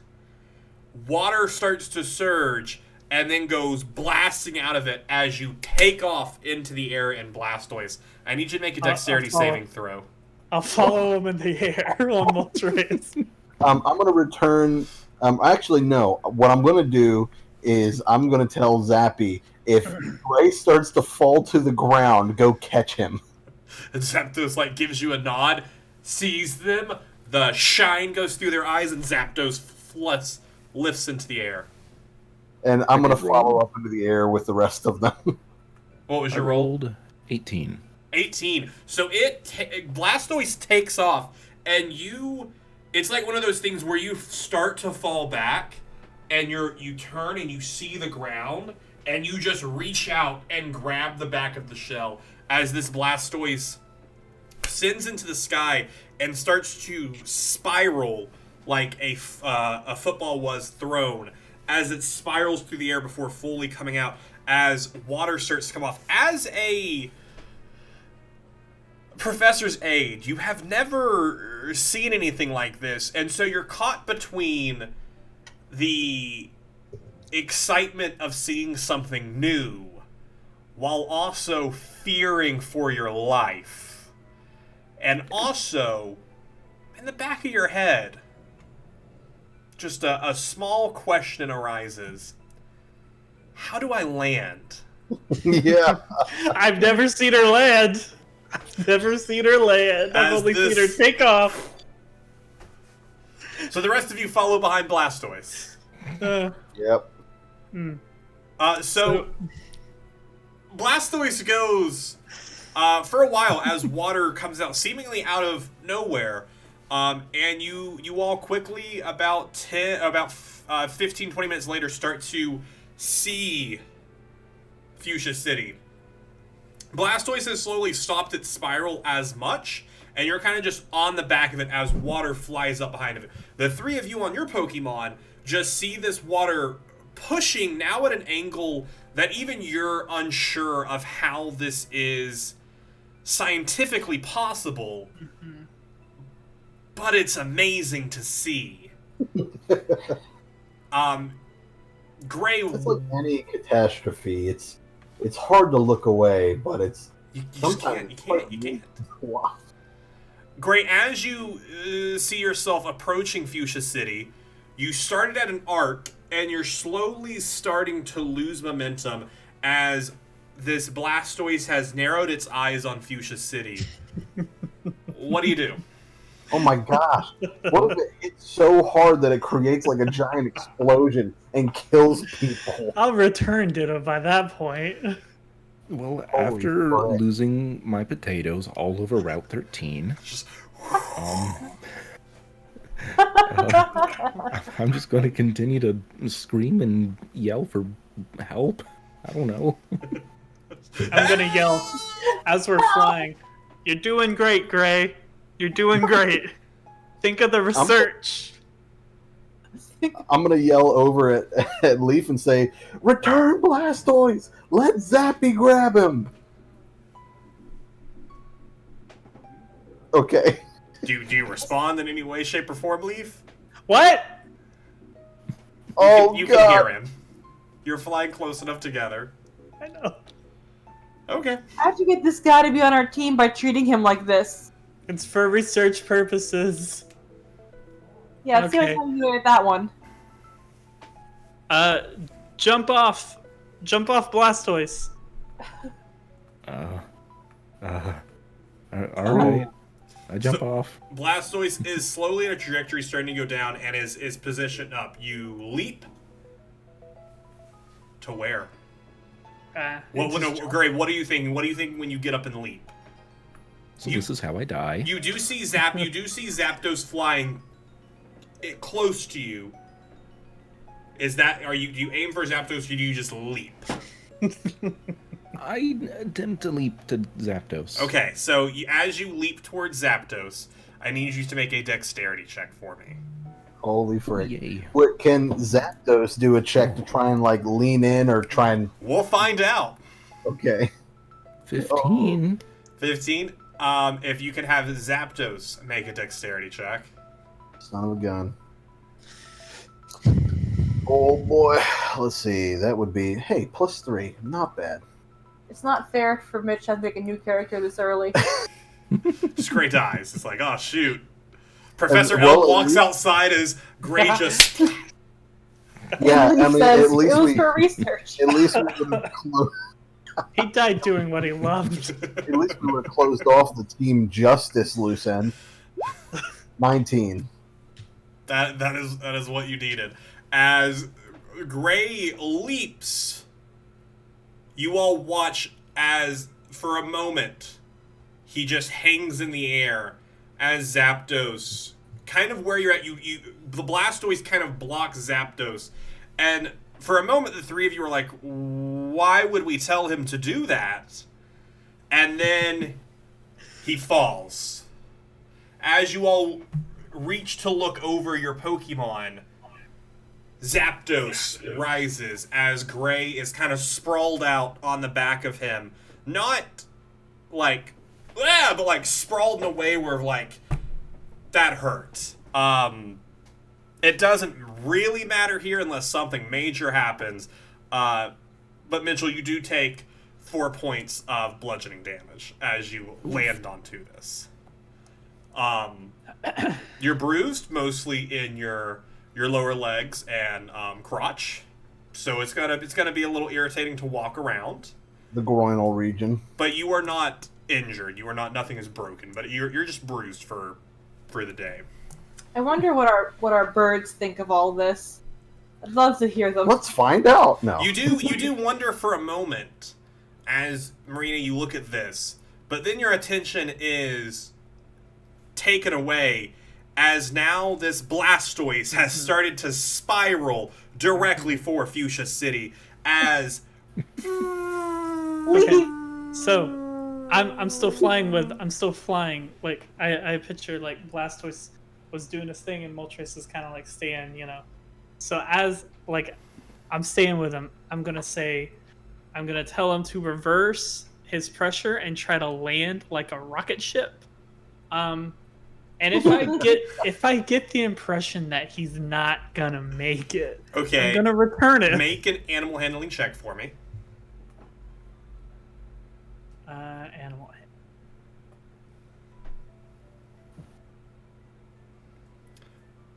water starts to surge, and then goes blasting out of it as you take off into the air in Blastoise. I need you to make a dexterity saving throw. I'll follow him in the air on Moltres. I'm going to return. Actually, no. What I'm going to do is I'm going to tell Zappy, if Gray starts to fall to the ground, go catch him. And Zapdos gives you a nod, sees them, the shine goes through their eyes, and Zapdos lifts into the air. And I'm going to follow up into the air with the rest of them. What was I your roll? rolled 18. 18. So Blastoise takes off, and it's like one of those things where you start to fall back, and you turn and you see the ground, and you just reach out and grab the back of the shell as this Blastoise sends into the sky and starts to spiral like a football was thrown, as it spirals through the air before fully coming out, as water starts to come off. As a professor's aide, you have never seen anything like this, and so you're caught between the excitement of seeing something new while also fearing for your life. And also, in the back of your head, just a small question arises. How do I land? Yeah. I've never seen her land. I've never seen her land. I've only seen her take off. So the rest of you follow behind Blastoise. Yep. So Blastoise goes for a while as water comes out seemingly out of nowhere, and you all quickly about 15-20 minutes later start to see Fuchsia City. Blastoise has slowly stopped its spiral as much, and you're kind of just on the back of it as water flies up behind it. The 3 of you on your Pokemon just see this water pushing now at an angle that even you're unsure of how this is scientifically possible. but it's amazing to see. Gray. It's like any catastrophe. It's hard to look away, but it's you just can't. You can't. Wow. Gray, as you see yourself approaching Fuchsia City, you started at an arc, and you're slowly starting to lose momentum as this Blastoise has narrowed its eyes on Fuchsia City. What do you do? Oh my gosh. What if it hits so hard that it creates like a giant explosion and kills people? I'll return Ditto by that point. Well, Holy after crap. losing my potatoes all over Route 13, I'm just going to continue to scream and yell for help. I don't know. I'm gonna yell as we're flying. You're doing great, Gray. You're doing great. Think of the research. I'm gonna yell over at Leaf and say, "Return Blastoise! Let Zappy grab him!" Okay. Do you respond in any way, shape, or form, Leaf? What? Oh You god. can hear him. You're flying close enough together. I know. Okay. How'd you get this guy to be on our team by treating him like this? It's for research purposes. Yeah, let's see Okay. how you do with that one. Jump off. Jump off Blastoise. All right. I jump off. Blastoise is slowly in a trajectory starting to go down and is positioned up. You leap to where? Gray, what do you think? What do you think when you get up and leap? So this is how I die. You do see Zapdos flying close to you. Do you aim for Zapdos or do you just leap? I attempt to leap to Zapdos. Okay, so as you leap towards Zapdos, I need you to make a dexterity check for me. Holy frick. Yay. What, can Zapdos do a check to try and like lean in or try and... We'll find out. Okay. 15. 15. If you can have Zapdos make a dexterity check. Son of a gun. Oh boy. Let's see. That would be, hey, +3. Not bad. It's not fair for Mitch to make a new character this early. Just Gray dies. It's like, oh shoot. Professor well, L walks outside as Gray just... Yeah, I mean, Says, at least it was we... for research. At least we would have He died doing what he loved. at least we would have closed off the Team Justice loose end. 19. That is what you needed. As Gray leaps, you all watch as, for a moment, he just hangs in the air as Zapdos, kind of where you're at, the Blastoise kind of blocks Zapdos, and for a moment the three of you are like, why would we tell him to do that? And then he falls. As you all reach to look over your Pokemon, Zapdos rises as Gray is kind of sprawled out on the back of him. Not like, but like sprawled in a way where like, that hurts. It doesn't really matter here unless something major happens. But Mitchell, you do take 4 points of bludgeoning damage as you land onto this. You're bruised mostly in your lower legs and crotch, so it's gonna be a little irritating to walk around. The groinal region. But you are not injured. Nothing is broken. But you're just bruised for the day. I wonder what our birds think of all this. I'd love to hear them. Let's find out. No. You do wonder for a moment, as Marina, you look at this, but then your attention is taken away as now this Blastoise has started to spiral directly for Fuchsia City as Okay. So, I'm still flying. Like I picture like Blastoise was doing his thing and Moltres is kind of like staying, you know. So as like I'm staying with him, I'm gonna tell him to reverse his pressure and try to land like a rocket ship. And if I get the impression that he's not gonna make it, Okay. I'm gonna return it. Make an animal handling check for me. Animal.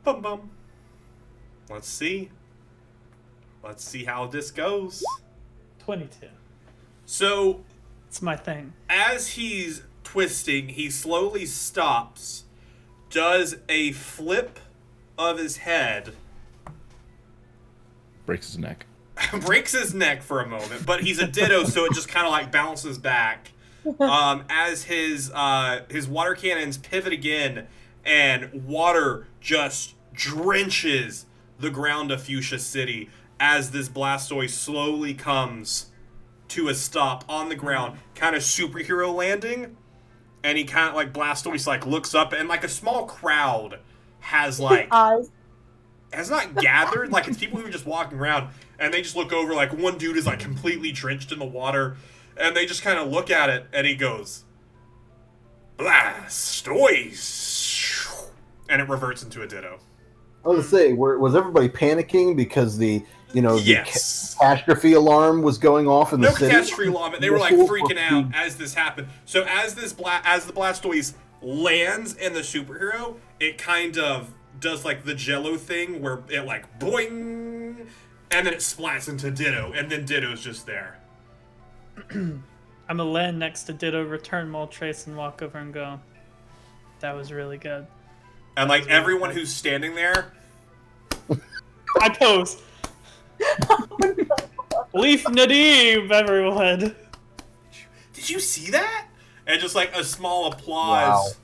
Bum bum. Let's see. Let's see how this goes. 22. So, It's my thing. as he's twisting, he slowly stops, does a flip of his head, Breaks his neck. breaks his neck for a moment, but he's a ditto, so it just kind of like bounces back. As his water cannons pivot again, and water just drenches the ground of Fuchsia City as this Blastoise slowly comes to a stop on the ground, kind of superhero landing, and he kind of like Blastoise like looks up, and like a small crowd has like Eyes. has not gathered, like it's people who are just walking around, and they just look over, like one dude is like completely drenched in the water, and they just kind of look at it, and he goes, Blastoise, and it reverts into a ditto. I was gonna say, was everybody panicking because the Yes. catastrophe alarm was going off in the No city? catastrophe alarm. They were like Missiles freaking were out as this happened. So as the Blastoise lands in the superhero, it kind of does like the Jello thing where it like boing, and then it splats into Ditto, and then Ditto's just there. I'm gonna land next to Ditto, return Moltres, and walk over and go, that was really good. And like everyone who's standing there, I pose. Leaf Nadim, everyone. did you see that? And just like a small applause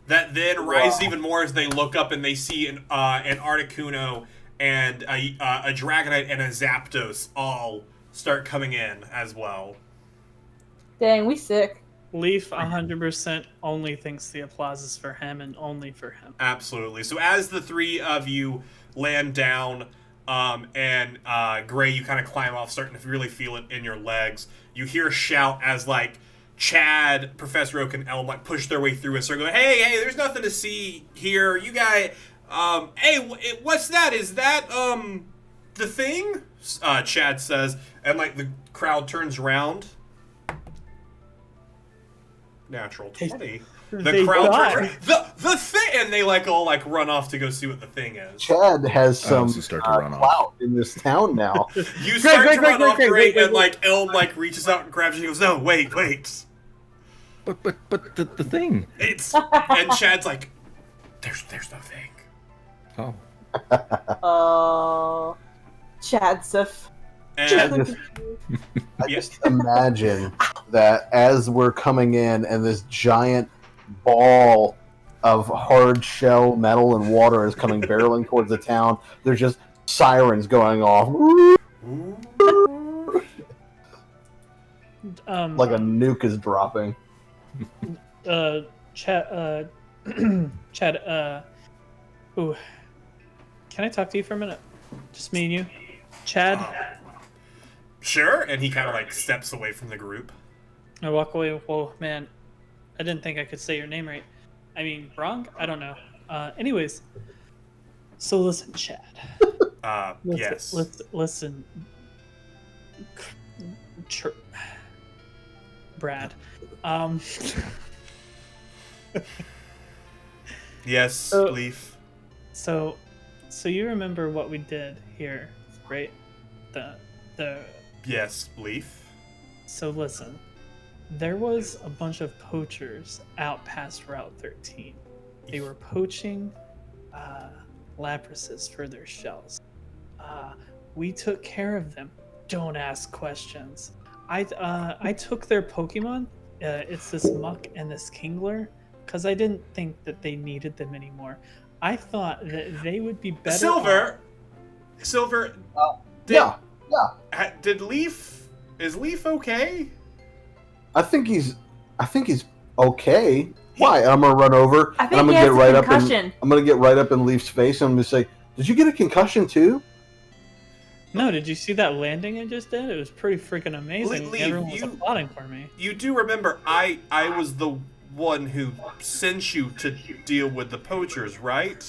that then rises even more as they look up and they see an Articuno and a Dragonite and a Zapdos all start coming in as well. Dang, we sick. Leaf 100% only thinks the applause is for him and only for him. Absolutely. So as the three of you land down, and Gray, you kind of climb off, starting to really feel it in your legs. You hear a shout as like Chad, Professor Oak, and Elm like push their way through and start going, "Hey, there's nothing to see here. You guys, hey, what's that? Is that the thing?" Chad says, and like the crowd turns around. Natural 20. The crowd turns around. The thing, and they like all like run off to go see what the thing is. Chad has some start to run off. clout in this town now. You start to run off great, and like Elm like reaches out and grabs you. He goes, "No, wait." But the thing. It's and Chad's like, "There's no thing." Oh. Chadsif. And I just imagine that as we're coming in and this giant ball of hard shell metal and water is coming barreling towards the town, there's just sirens going off like a nuke is dropping. Chad, ooh, can I talk to you for a minute? Just me and you, Chad. sure. And he kind of like steps away from the group. I walk away. Whoa, man, I didn't think I could say your name right. I mean, wrong? I don't know. Anyways, so listen, Chad. Yes. Listen. Brad. Yes, Leaf. So you remember what we did here, right? The Yes, Leaf. So listen, there was a bunch of poachers out past Route 13. They were poaching Labrases for their shells. We took care of them. Don't ask questions. I took their Pokemon. It's this Muck and this Kingler, because I didn't think that they needed them anymore. I thought that they would be better. Silver. Yeah. Did Leaf? Is Leaf okay? I think he's okay. Why? I'm gonna run over I and think I'm he gonna has get a right up concussion. in I'm gonna get right up in Leaf's face and I'm gonna say, "Did you get a concussion too?" No, did you see that landing I just did? It was pretty freaking amazing. Leaf, Everyone was applauding for me. You do remember I was the one who sent you to deal with the poachers, right?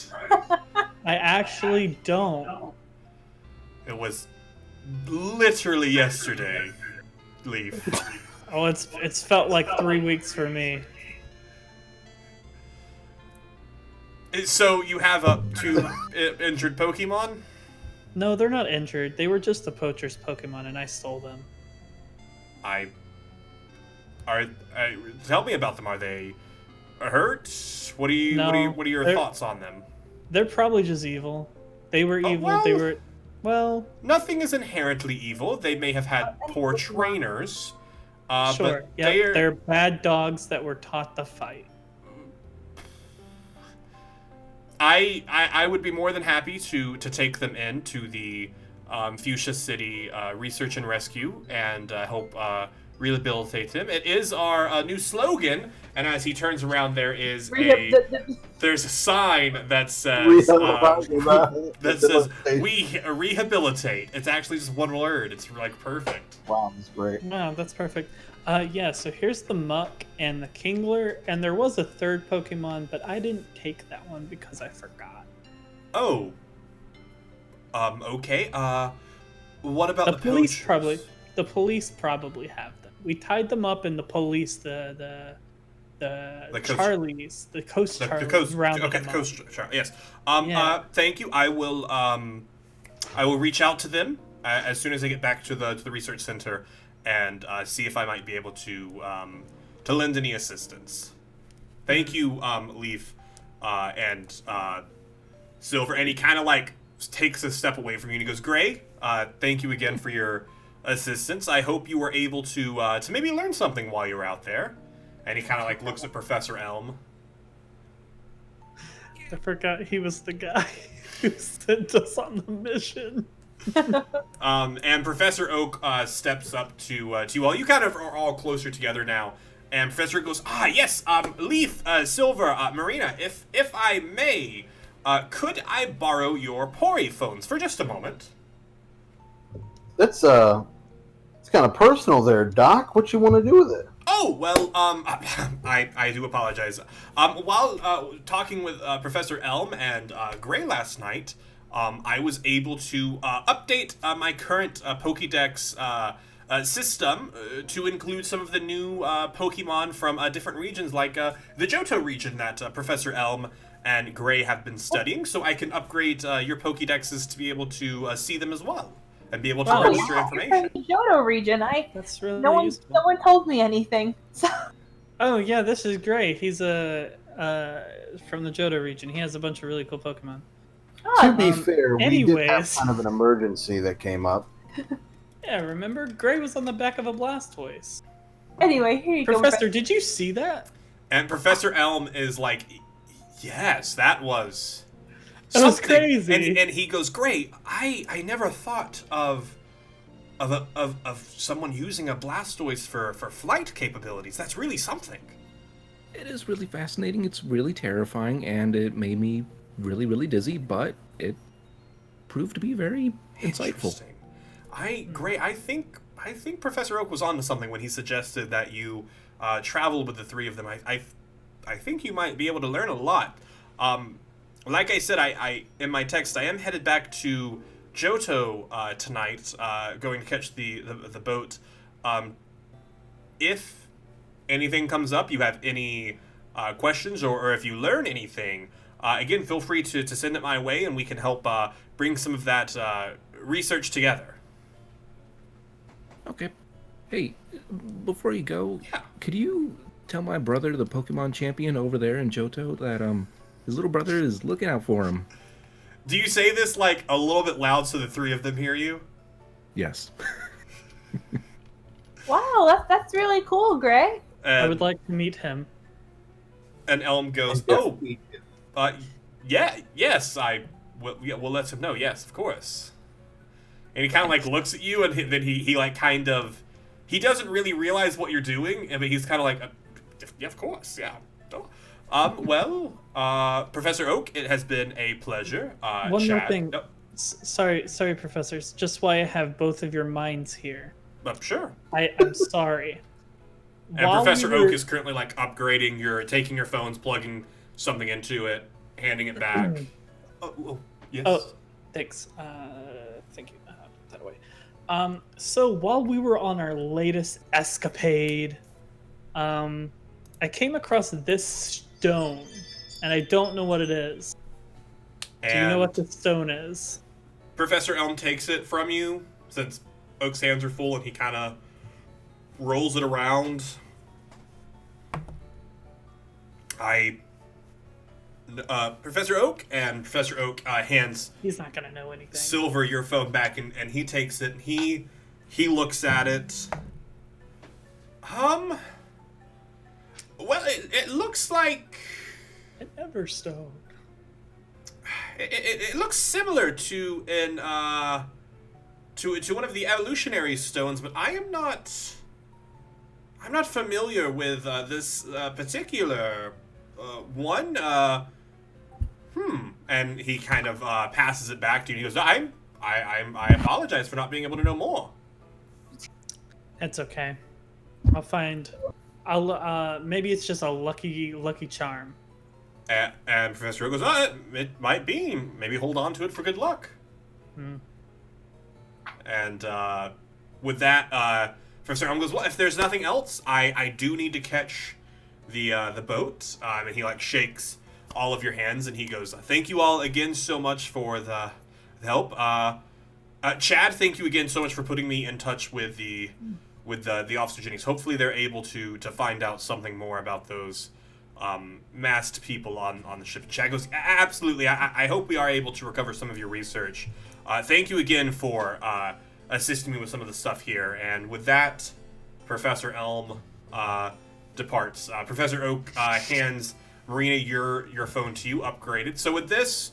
I actually don't. It was literally yesterday, Leaf. Oh, it's felt like 3 weeks for me. So you have two injured Pokemon? No, they're not injured. They were just the poacher's Pokemon, and I stole them. Tell me about them. Are they hurt? What are your thoughts on them? They're probably just evil. They were evil. Well, They were, well, nothing is inherently evil. They may have had poor trainers. sure. But Yeah, they're bad dogs that were taught to fight. I would be more than happy to take them into the Fuchsia City Research and Rescue and help rehabilitate them. It is our new slogan, and as he turns around, there's a sign that says we rehabilitate. It's actually just one word. It's like perfect. Wow, that's great. Wow, that's perfect. Yeah, so here's the Muck and the Kingler, and there was a third Pokemon, but I didn't take that one because I forgot. Oh. Okay. What about the police? poachers? The police probably have them. We tied them up, and the police, the Charlies, the Coast Charlies, the coast. rounded Okay, them the up. coast. Yes. Yeah. Thank you. I will reach out to them as soon as I get back to the research center and see if I might be able to lend any assistance. Thank you, Leaf, and Silver. And he kind of like takes a step away from you and he goes, Gray, thank you again for your assistance. I hope you were able to maybe learn something while you were out there. And he kind of like looks at Professor Elm. I forgot he was the guy who sent us on the mission. And Professor Oak steps up to you all. You kind of are all closer together now. And Professor Oak goes, yes, Leaf, Silver, Marina, if I may, could I borrow your Pori phones for just a moment? It's kind of personal there, Doc. What you want to do with it? Oh, well, I do apologize. While talking with Professor Elm and Gray last night, I was able to update my current Pokédex system to include some of the new Pokemon from different regions, like the Johto region that Professor Elm and Gray have been studying, so I can upgrade your Pokédexes to be able to see them as well. And be able to register information. The Johto region. That's really no useful. one told me anything. So. Oh yeah, this is great. He's from the Johto region. He has a bunch of really cool Pokemon. To be fair, we did have anyways. kind of an emergency that came up. Yeah, remember? Gray was on the back of a Blastoise. Anyway, here you Professor, go. did you see that? And Professor Elm is like, yes, that was... That was something. crazy. And he goes, great. I never thought of someone using a Blastoise for flight capabilities. That's really something. It is really fascinating. It's really terrifying, and it made me really, really dizzy. But it proved to be very insightful. Great. I think Professor Oak was onto something when he suggested that you travel with the three of them. I think you might be able to learn a lot. Like I said, I in my text, I am headed back to Johto tonight, going to catch the boat. If anything comes up, you have any questions, or if you learn anything, again, feel free to send it my way, and we can help bring some of that research together. Okay. Hey, before you go, Yeah. could you tell my brother, the Pokemon champion over there in Johto, that his little brother is looking out for him? Do you say this like a little bit loud so the three of them hear you? Yes. Wow, that's really cool, Gray. I would like to meet him. And Elm goes, yes, we'll let him know. Yes, of course. And he kind of like looks at you, and then he like kind of, he doesn't really realize what you're doing, but he's kind of like, yeah, of course, yeah. Professor Oak, it has been a pleasure. One more Chad. thing. No, Sorry, professors. Just why I have both of your minds here. sure. I'm sorry. And Professor Oak is currently like upgrading taking your phones, plugging something into it, handing it back. Yes. Oh, thanks. Thank you. Put that away. So while we were on our latest escapade, I came across this stone, and I don't know what it is. Do you know what the stone is? Professor Elm takes it from you, since Oak's hands are full, and he kind of rolls it around. Professor Oak hands. He's not gonna know anything. Silver your phone back, and he takes it. And he looks at it. Well, it looks like an Everstone. It looks similar to one of the evolutionary stones, but I'm not familiar with this particular one. And he kind of passes it back to you. And he goes, I apologize for not being able to know more. It's okay. I'll maybe it's just a lucky charm. And Professor Oak goes, it might be. Maybe hold on to it for good luck. And with that, Professor Elm goes, well, if there's nothing else, I do need to catch the boat. And he like shakes all of your hands, and he goes, thank you all again so much for the help. Chad, thank you again so much for putting me in touch with the Officer Jennings. Hopefully they're able to find out something more about those masked people on the ship. And Chad goes, absolutely. I hope we are able to recover some of your research. Thank you again for assisting me with some of the stuff here. And with that, Professor Elm departs. Professor Oak hands Marina your phone to you, upgraded. So with this,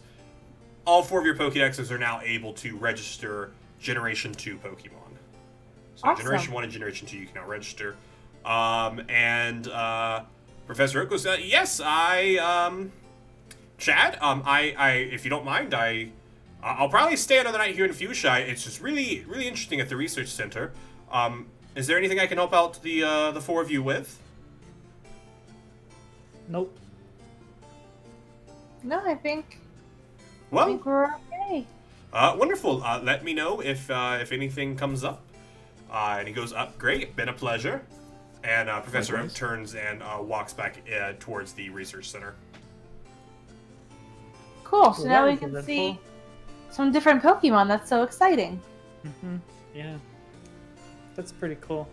all 4 of your Pokédexes are now able to register Generation 2 Pokemon. So awesome. Generation 1 and Generation 2 you can now register. Professor Oak goes, yes, Chad, if you don't mind, I'll probably stay another night here in Fuchsia. It's just really, really interesting at the research center. Is there anything I can help out the 4 of you with? Nope. No, I think Well, we're okay. Wonderful. Let me know if anything comes up. And he goes, great, been a pleasure. And Professor Oak turns and walks back towards the research center. Cool. So Well, now that we was can eventful. see some different Pokemon. That's so exciting. Yeah. That's pretty cool.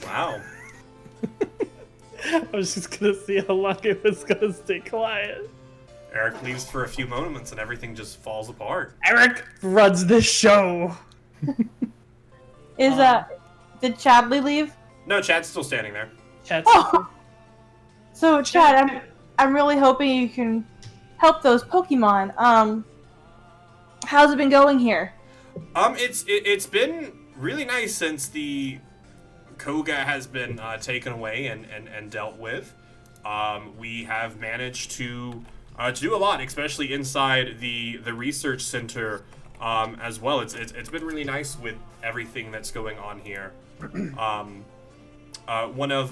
Wow. I was just gonna see how long it was gonna stay quiet. Eric leaves for a few moments and everything just falls apart. Eric runs this show. Did Chadley leave? No, Chad's still standing there. Chat's Oh. So Chad, I'm really hoping you can help those Pokemon. How's it been going here? It's been really nice since the Koga has been taken away and dealt with. We have managed to do a lot, especially inside the research center as well. It's been really nice with everything that's going on here. One of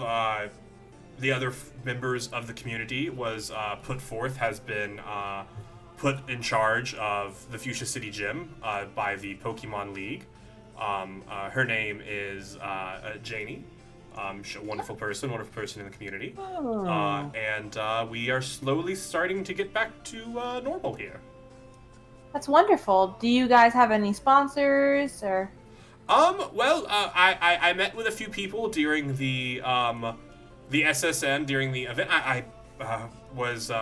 the other members of the community has been put in charge of the Fuchsia City Gym by the Pokemon League. Her name is Janie. She's a wonderful person in the community. And we are slowly starting to get back to normal here. That's wonderful. Do you guys have any sponsors or? Well, I met with a few people during the SSN during the event. I was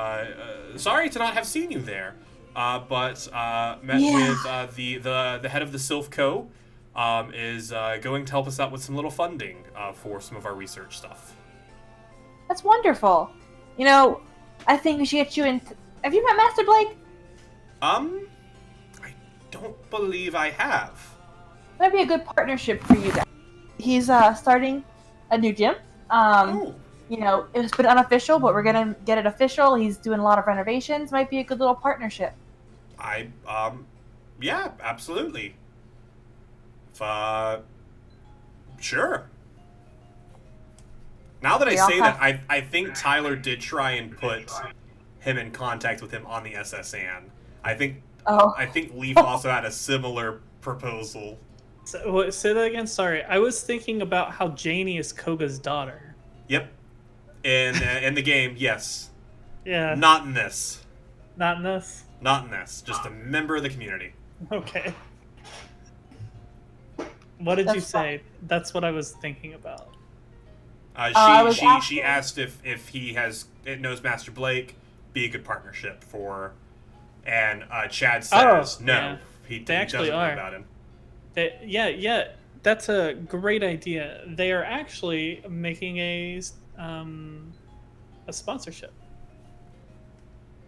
sorry to not have seen you there, but met with the head of the Sylph Co. Is going to help us out with some little funding for some of our research stuff. That's wonderful. You know, I think we should get you in. Have you met Master Blake? I don't believe I have. That'd be a good partnership for you guys. He's starting a new gym. You know, it's been unofficial, but we're gonna get it official. He's doing a lot of renovations. Might be a good little partnership. Yeah, absolutely. Sure. Now that I Yeah, say I'll that, I think Tyler did try and put him in contact with him on the SSN. I think Oh. I think Leaf also had a similar proposal. So, say that again. Sorry, I was thinking about how Janie is Koga's daughter. Yep. In the game, yes. Yeah. Not in this. Not in this. Not in this. Just a member of the community. Okay. What did you That's say? That's what I was thinking about. She asked if it knows Master Blake, be a good partnership for, and Chad says no, yeah. he They actually doesn't know are. about him. Yeah, that's a great idea. They are actually making a sponsorship.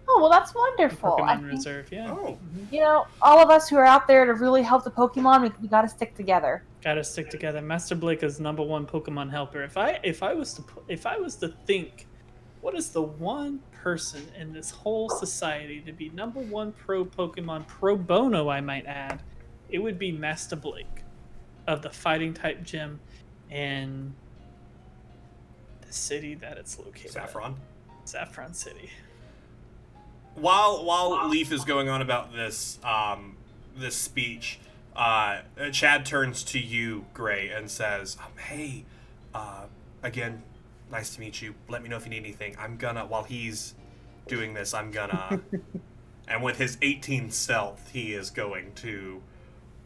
Oh, well, that's wonderful. I Pokemon think, Reserve, yeah. Oh, you know, all of us who are out there to really help the Pokemon, we got to stick together. Gotta stick together. Master Blake is #1 Pokemon helper. If I was to think, what is the one person in this whole society to be #1 pro Pokemon pro bono, I might add, it would be Master Blake of the Fighting type gym in the city that it's located. Saffron City. While Leaf is going on about this this speech, Chad turns to you, Gray, and says, "Hey, again, nice to meet you. Let me know if you need anything. While he's doing this, and with his 18 stealth, he is going to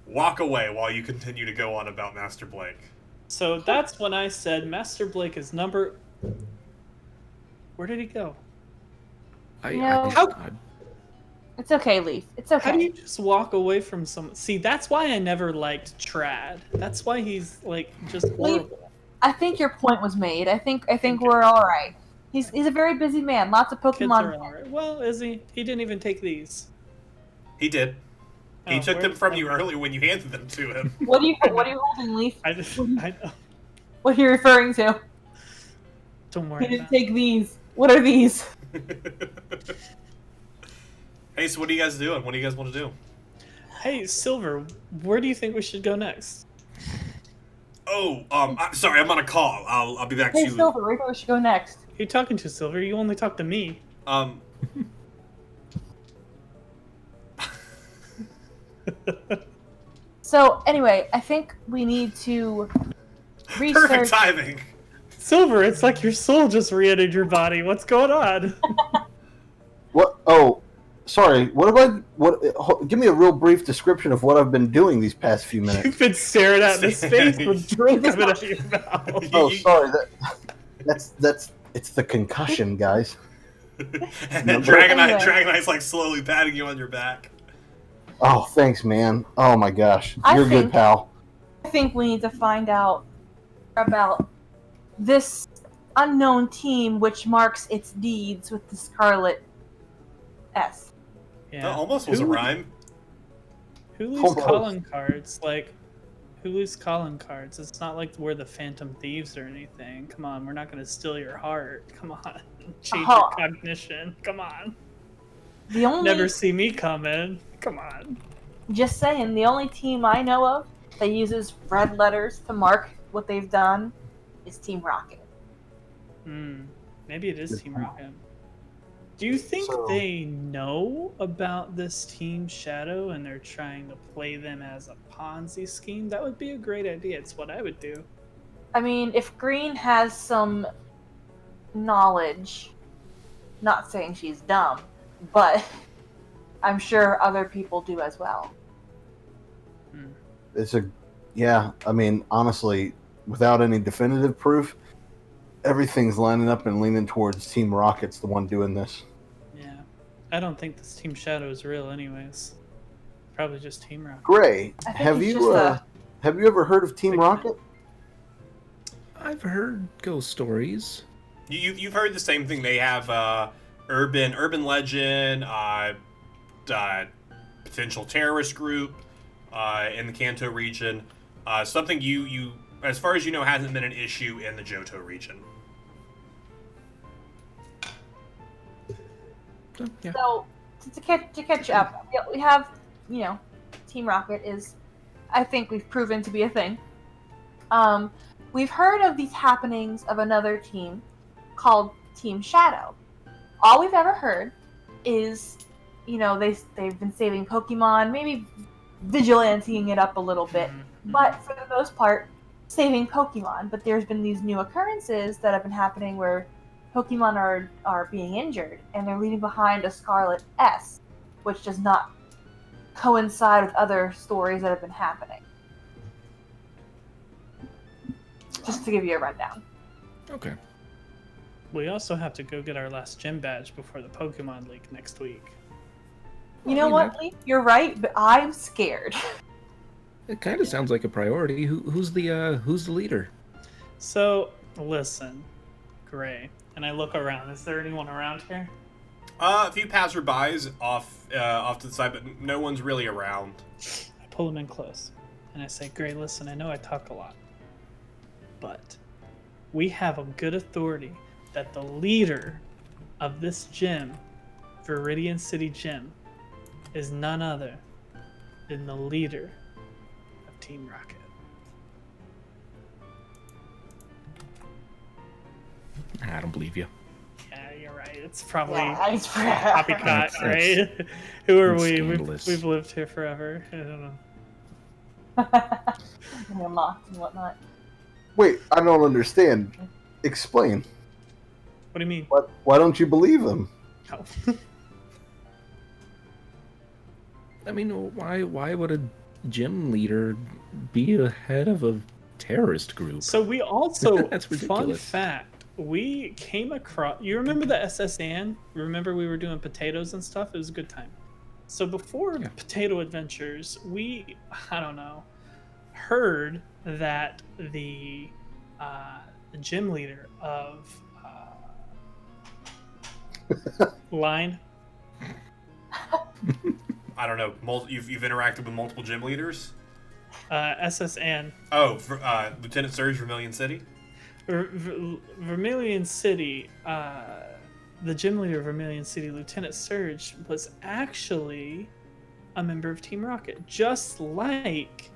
walk away while you continue to go on about Master Blake." So that's when I said Master Blake is number. Where did he go? It's okay, Leaf. It's okay. How do you just walk away from someone? See, that's why I never liked Trad. That's why he's like just horrible. I think your point was made. I think we're all right. He's a very busy man. Lots of Kids Pokemon. are all right. Well, is he? He didn't even take these. He did. He Oh, took where- them from you earlier when you handed them to him. What are you holding, Leaf? I know. What are you referring to? Don't worry. He didn't About it. take these. What are these? Hey, so what are you guys doing? What do you guys want to do? Hey, Silver, where do you think we should go next? Oh, I'm sorry, I'm on a call. I'll be back Hey, to you. Silver, where do we should go next? Who you talking to, Silver? You only talk to me. So anyway, I think we need to research. Perfect timing. Silver, it's like your soul just re-entered your body. What's going on? What? Oh, sorry. Give me a real brief description of what I've been doing these past few minutes. You've been staring at the space with drink coming out of your mouth. Oh, sorry. It's the concussion, guys. And then Anyway. Dragonite's like slowly patting you on your back. Oh, thanks, man. Oh my gosh, I you're good, think- pal. I think we need to find out about this unknown team which marks its deeds with the Scarlet S. Yeah. That almost was a Who- rhyme. Who leaves Almost. calling cards? Like, who leaves calling cards? It's not like we're the Phantom Thieves or anything. Come on, we're not going to steal your heart. Come on. Change Uh-huh. your cognition. Come on. The only Never see me coming. Come on. just saying, the only team I know of that uses red letters to mark what they've done is Team Rocket. Maybe it is Good Team point. Rocket. Do you think So- they know about this Team Shadow and they're trying to play them as a Ponzi scheme? That would be a great idea. It's what I would do. I mean, if Green has some knowledge, not saying she's dumb, but I'm sure other people do as well. I mean, honestly, without any definitive proof, everything's lining up and leaning towards Team Rocket's the one doing this. Yeah. I don't think this Team Shadow is real anyways. Probably just Team Rocket. Gray, I think have it's you just have you ever heard of Team Big Rocket? I've heard ghost stories. You've heard the same thing. They have urban legend, potential terrorist group in the Kanto region. Something you as far as you know hasn't been an issue in the Johto region. So, yeah. So to catch up, we have Team Rocket is I think we've proven to be a thing. We've heard of these happenings of another team called Team Shadow. All we've ever heard is, they've been saving Pokemon, maybe vigilanteing it up a little bit, but for the most part, saving Pokemon. But there's been these new occurrences that have been happening where Pokemon are being injured, and they're leaving behind a Scarlet S, which does not coincide with other stories that have been happening. Just to give you a rundown. Okay. We also have to go get our last gym badge before the Pokemon League next week. You know what, Lee? You're right, but I'm scared. It kind of sounds like a priority. Who's the leader? So, listen, Gray, and I look around. Is there anyone around here? A few passerbys off to the side, but no one's really around. I pull them in close, and I say, Gray, listen, I know I talk a lot, but we have a good authority that the leader of this gym, Viridian City Gym, is none other than the leader of Team Rocket. I don't believe you. Yeah, you're right. It's probably It's copycat, That's right? Who are we? scandalous. We've lived here forever. I don't know. They're mocked and whatnot. Wait, I don't understand. Explain. What do you mean? Why don't you believe them? Oh. I mean, why would a gym leader be a head of a terrorist group? So we also, That's fun ridiculous. fact, we came across, you remember the SSN? Remember we were doing potatoes and stuff? It was a good time. So before Yeah. Potato Adventures, we, I don't know, heard that the gym leader of Line. I don't know. You've interacted with multiple gym leaders? SSN. Oh, Lieutenant Surge, Vermilion City? Vermilion City, the gym leader of Vermilion City, Lieutenant Surge, was actually a member of Team Rocket, just like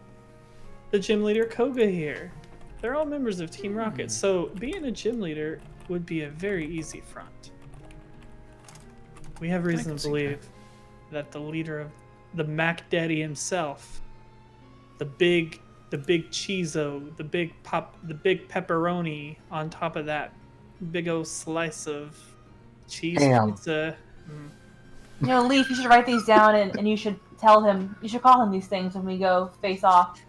the gym leader Koga here. They're all members of Team Rocket, so being a gym leader would be a very easy front. We have reason can to see believe that the leader of the Mac Daddy himself, the big cheeso, the big pepperoni on top of that big old slice of cheese Ham. pizza. Leaf, you should write these down and you should call him these things when we go face off.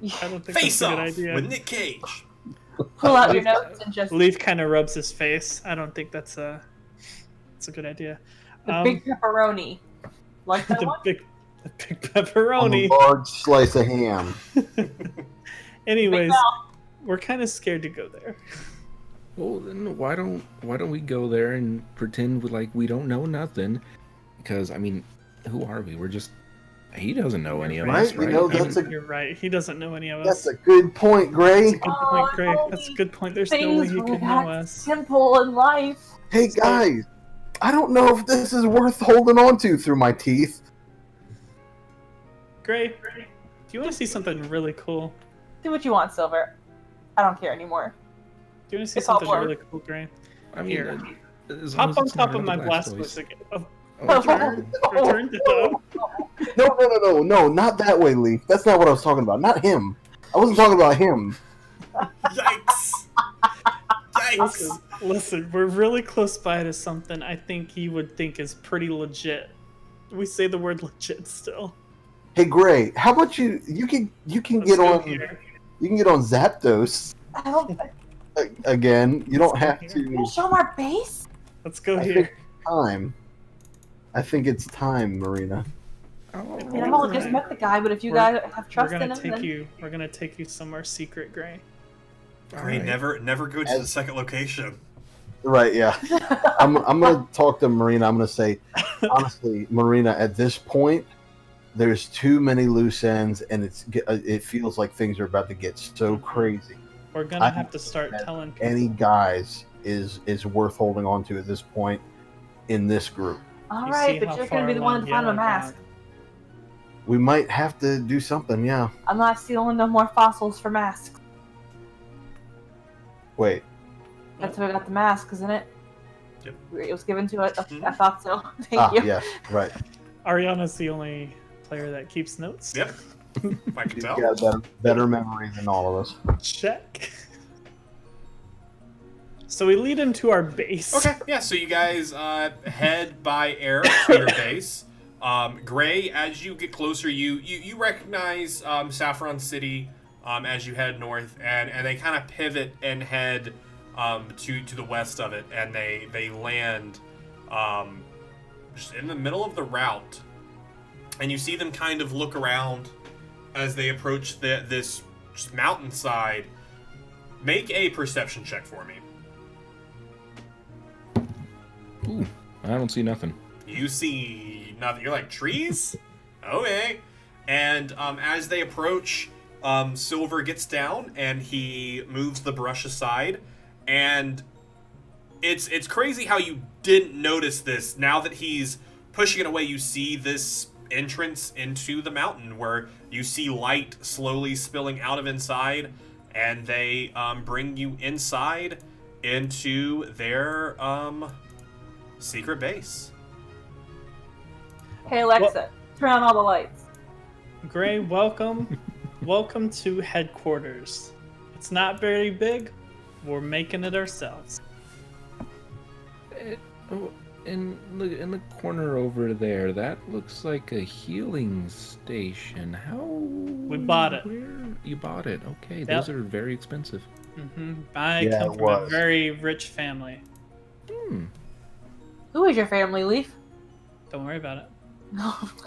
I don't think Face that's a Off good idea. with Nick Cage. Pull out your notes and just Leaf kind of rubs his face. I don't think that's a good idea. the big pepperoni. Like that the one? big On pepperoni. a large slice of ham. Anyways, we're kind of scared to go there. Well, then why don't we go there and pretend like we don't know nothing? Because I mean, who are we? We're just he doesn't know any of Right? us, You right? know, I mean, that's a You're right. He doesn't know any of us. that's a good point, Gray. Good point, Gray. That's a good point. There's no way Things he were could that know us. simple in life. Hey guys, I don't know if this is worth holding on to through my teeth. Gray, do you want to see something really cool? Do what you want, Silver. I don't care anymore. Do you want to see It's all something blurred. really cool, Gray? I mean, Here. as long Hop as on it's top not of my another Blastoise again. Oh, Okay. return to dog. No, not that way, Leaf. That's not what I was talking about. Not him. I wasn't talking about him. Yikes! Yikes! Listen, we're really close by to something I think he would think is pretty legit. We say the word legit still. Hey, Gray, how about you can Let's get go on here. you can get on Zapdos I don't. again. You don't have Can you to show him our base? Let's go I here. think time. I think it's time, Marina. Oh, I mean, I've only just met the guy, but if you guys have We're trust in gonna him, take then you. We're gonna take you somewhere secret, Gray. Gray, alright. never go to the second location. Right, yeah. I'm gonna talk to Marina. I'm gonna say, honestly, Marina, at this point, there's too many loose ends, and it feels like things are about to get so crazy. We're gonna I have to start that telling people. Any guys is worth holding on to at this point in this group. all You right, see but how you're gonna be far the one along to find him a Yellow mask. We might have to do something, yeah. I'm not stealing no more fossils for masks. Wait. That's how I got the mask, isn't it? Yep. It was given to it. I thought so. Thank you. Yes, right. Ariana's the only player that keeps notes. Yep. If I can He's tell. got better memory than all of us. Check. So we lead into our base. Okay, yeah, so you guys head by air to your base. Gray, as you get closer, you recognize Saffron City as you head north, and they kind of pivot and head to the west of it, and they land just in the middle of the route. And you see them kind of look around as they approach this just mountainside. Make a perception check for me. Ooh, I don't see nothing. You see nothing. You're like, trees? Okay. And as they approach, Silver gets down and he moves the brush aside. And it's crazy how you didn't notice this. Now that he's pushing it away, you see this entrance into the mountain where you see light slowly spilling out of inside. And they bring you inside into their secret base. Hey Alexa, turn on all the lights. Gray, welcome. Welcome to headquarters. It's not very big. We're making it ourselves. In the corner over there, that looks like a healing station. How? We bought it. You bought it. Okay, Yep. those are very expensive. I come from a very rich family. Who is your family, Leaf? Don't worry about it.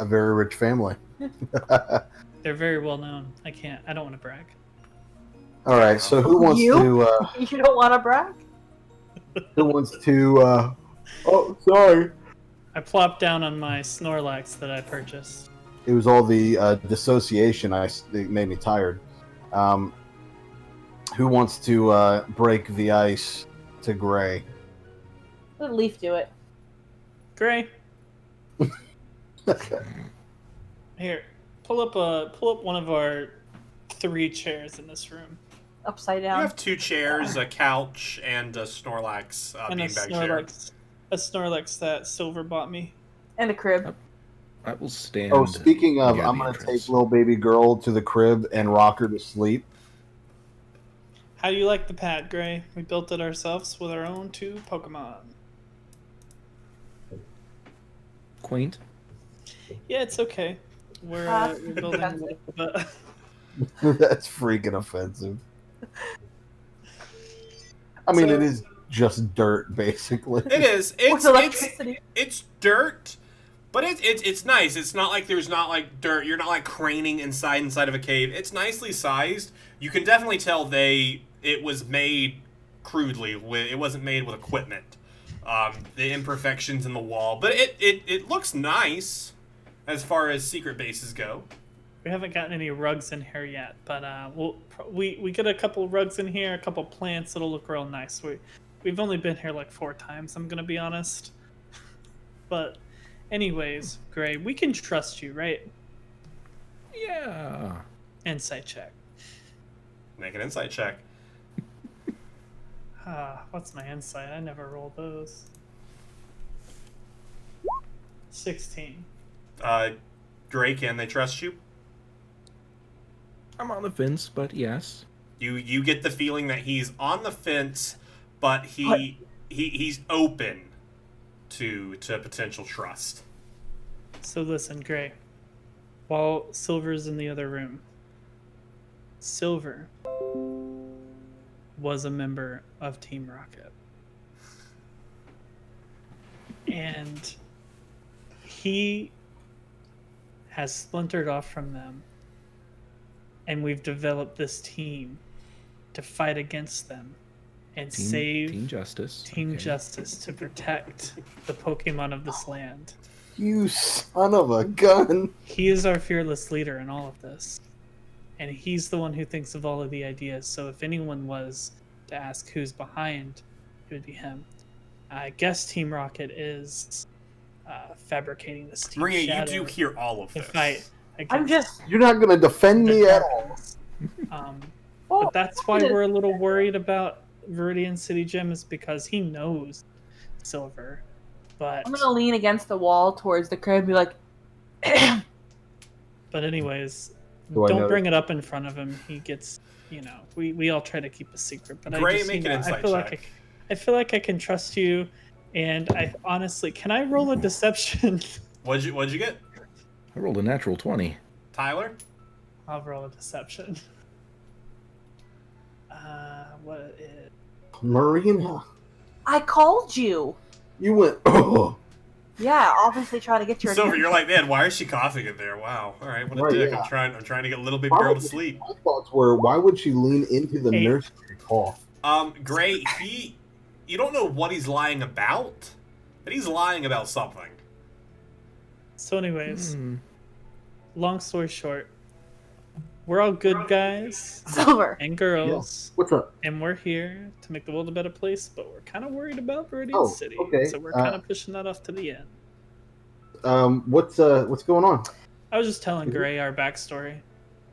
A very rich family. They're very well known. I don't want to brag. All right, so who wants You? to... You don't want to brag? Who wants to... Oh, sorry. I plopped down on my Snorlax that I purchased. It was all the dissociation that made me tired. Who wants to break the ice to Gray? Let Leaf do it. Gray. Here, pull up one of our 3 chairs in this room. Upside You down. have 2 chairs, a couch, and a Snorlax And a beanbag chair. Snorlax that Silver bought me. And a crib. I will stand. Oh, speaking of, near I'm the going to entrance. take little baby girl to the crib and rock her to sleep. How do you like the pad, Gray? We built it ourselves with our own 2 Pokemon. Quaint. Yeah, it's okay. We're building a little bit. That's freaking offensive. I mean, So- it is just dirt, basically. It is. With electricity. It's dirt, but it's nice. It's not like there's not like dirt. You're not like craning inside of a cave. It's nicely sized. You can definitely tell it was made crudely. It wasn't made with equipment. The imperfections in the wall, but it looks nice as far as secret bases go. We haven't gotten any rugs in here yet, but we get a couple rugs in here, a couple plants that'll look real nice. We've only been here like 4 times, I'm gonna be honest. But anyways, Gray, we can trust you, right? Yeah. Insight check. Make an insight check. What's my insight? I never rolled those. 16. Gray, can they trust you? I'm on the fence, but yes. You get the feeling that he's on the fence, but he's open to potential trust. So listen, Gray. While Silver's in the other room, Silver was a member of Team Rocket. And he has splintered off from them. And we've developed this team to fight against them and save Team Justice. Team Okay. Justice to protect the Pokemon of this land. You son of a gun. He is our fearless leader in all of this. And he's the one who thinks of all of the ideas. So if anyone was to ask who's behind, it would be him. I guess Team Rocket is fabricating this Team Maria, Shadow you do hear all of to this. fight You're not going to defend me at all. But that's why we're a little worried about Viridian City Gym, is because he knows Silver. But I'm gonna lean against the wall towards the crib and be like, but anyways, Do I don't notice? bring it up in front of him. He gets, we all try to keep a secret. But Gray, I just, make an insight I feel check. like I feel like I can trust you, and I honestly, can I roll a deception? What'd you get? I rolled a natural 20. Tyler? I'll roll a deception. What is... Marina, I called you. you went, oh. Yeah, obviously trying to get your Silver, attention. you're like, man, why is she coughing in there? Wow. All right, what a Right, dick. yeah. I'm trying to get little big girl to sleep. My thoughts were, why would she lean into the Hey. nursery to cough? Gray, you don't know what he's lying about, but he's lying about something. So anyways, long story short, we're all good guys Silver. and girls, What's up? and we're here to make the world a better place, but we're kind of worried about Viridian Oh, City, okay. so we're kind of pushing that off to the end. What's going on? I was just telling Gray our backstory.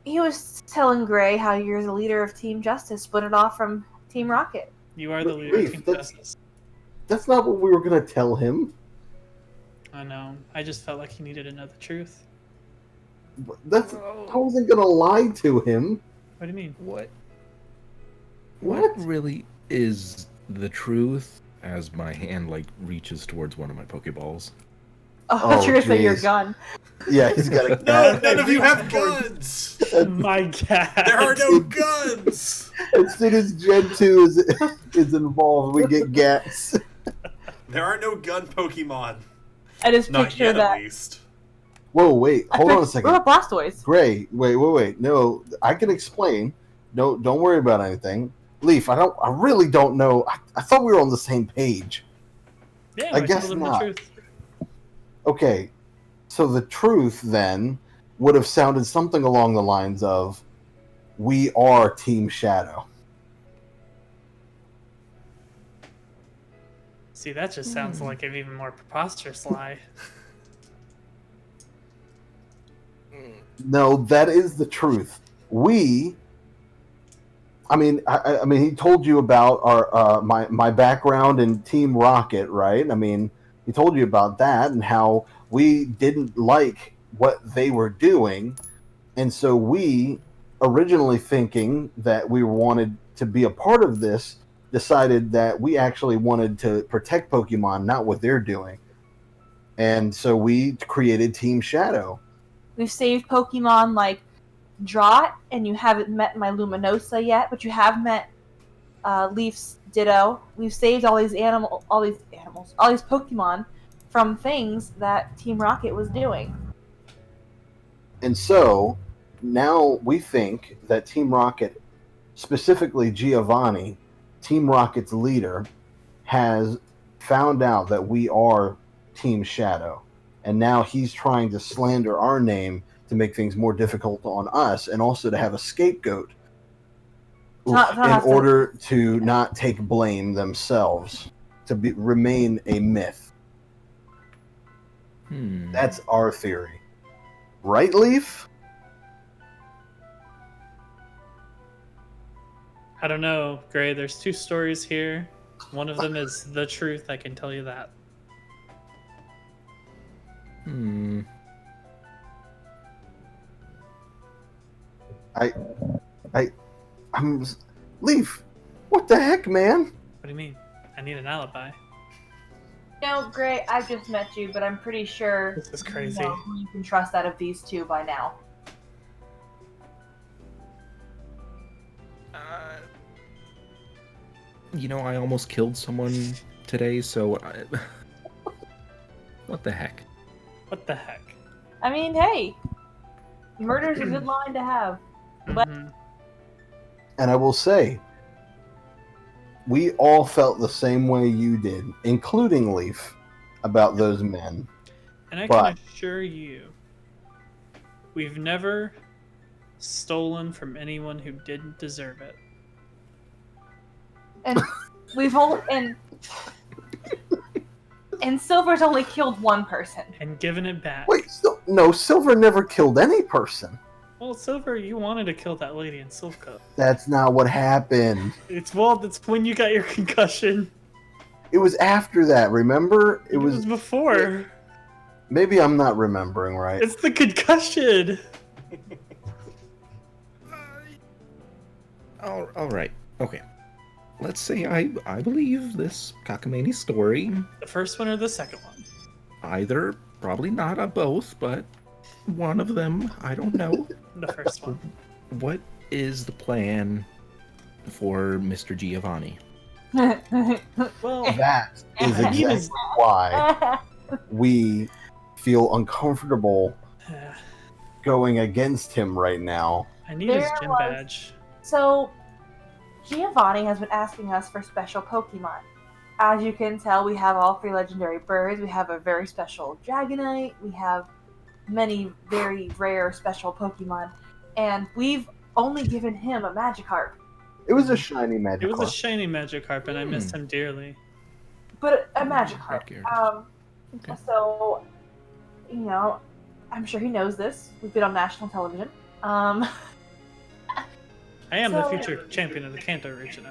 He was telling Gray how you're the leader of Team Justice, split it off from Team Rocket. You are the leader Leaf, of Team that's- Justice. That's not what we were going to tell him. I know. I just felt like he needed to know the truth. I wasn't going to lie to him. What do you mean? What What? really is the truth? As my hand reaches towards one of my Pokeballs. Oh, Oh, I was gonna say your jeez. gun. Yeah, he's got a No, cat. none of you have guns. My God. There are no guns. As soon as Gen 2 is involved, we get gats. There are no gun Pokemon. I just Not picture yet, that. at least. Whoa, wait, hold on a What second. about Blastoise? Gray, wait. No, I can explain. No, don't worry about anything. Leaf, I really don't know. I thought we were on the same page. Yeah, I guess told him not. the truth. Okay, so the truth then would have sounded something along the lines of, we are Team Shadow. See, that just sounds like an even more preposterous lie. No, that is the truth. I mean, he told you about our my background in Team Rocket, right? I mean, he told you about that and how we didn't like what they were doing, and so we, originally thinking that we wanted to be a part of this, decided that we actually wanted to protect Pokemon, not what they're doing, and so we created Team Shadow. We've saved Pokemon like Draught, and you haven't met my Luminosa yet, but you have met Leaf's Ditto. We've saved all these Pokemon from things that Team Rocket was doing. And so now we think that Team Rocket, specifically Giovanni, Team Rocket's leader, has found out that we are Team Shadow. And now he's trying to slander our name to make things more difficult on us, and also to have a scapegoat in order to not take blame themselves, to remain a myth. That's our theory. Right, Leaf? I don't know, Gray. There's two stories here. One of them is the truth, I can tell you that. I'm Leaf. What the heck, man? What do you mean? I need an alibi. No, Gray, I've just met you, but I'm pretty sure This is crazy. you know who you can trust out of these two by now. I almost killed someone today, so what the heck? What the heck? I mean, hey, murder's a good line to have. But Mhm. And I will say, we all felt the same way you did, including Leaf, about those men. And I But- can assure you, we've never stolen from anyone who didn't deserve it. and we've all and And Silver's only killed one person. And given it back. Wait, no, Silver never killed any person. Well, Silver, you wanted to kill that lady in Silco. That's not what happened. It's when you got your concussion. It was after that, remember? It was before. Maybe I'm not remembering right. It's the concussion. All right. Okay. Let's say I believe this cockamamie story. The first one or the second one? Either, probably not both, but one of them. I don't know. The first one. What is the plan for Mr. Giovanni? Well, That is exactly why we feel uncomfortable going against him right now. I need his gym badge. So, Giovanni has been asking us for special Pokemon. As you can tell, we have all 3 legendary birds. We have a very special Dragonite. We have many very rare special Pokemon. And we've only given him a Magikarp. It was a shiny Magikarp. It was a shiny Magikarp, and I missed him dearly. But a Magikarp. Okay. So, you know, I'm sure he knows this. We've been on national television. I am the future champion of the Kanto region.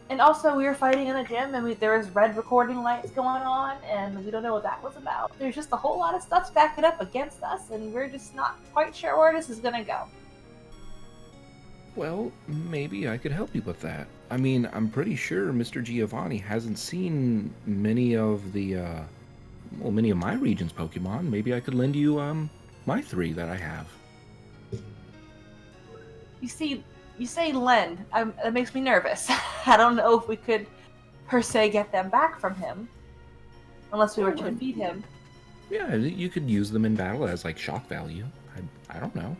And also, we were fighting in a gym, and there was red recording lights going on, and we don't know what that was about. There's just a whole lot of stuff stacking up against us, and we're just not quite sure where this is gonna go. Well, maybe I could help you with that. I mean, I'm pretty sure Mr. Giovanni hasn't seen many of many of my region's Pokemon. Maybe I could lend you, my 3 that I have. You say lend. That makes me nervous. I don't know if we could, per se, get them back from him. Unless we were to defeat him. Yeah, you could use them in battle as, like, shock value. I don't know.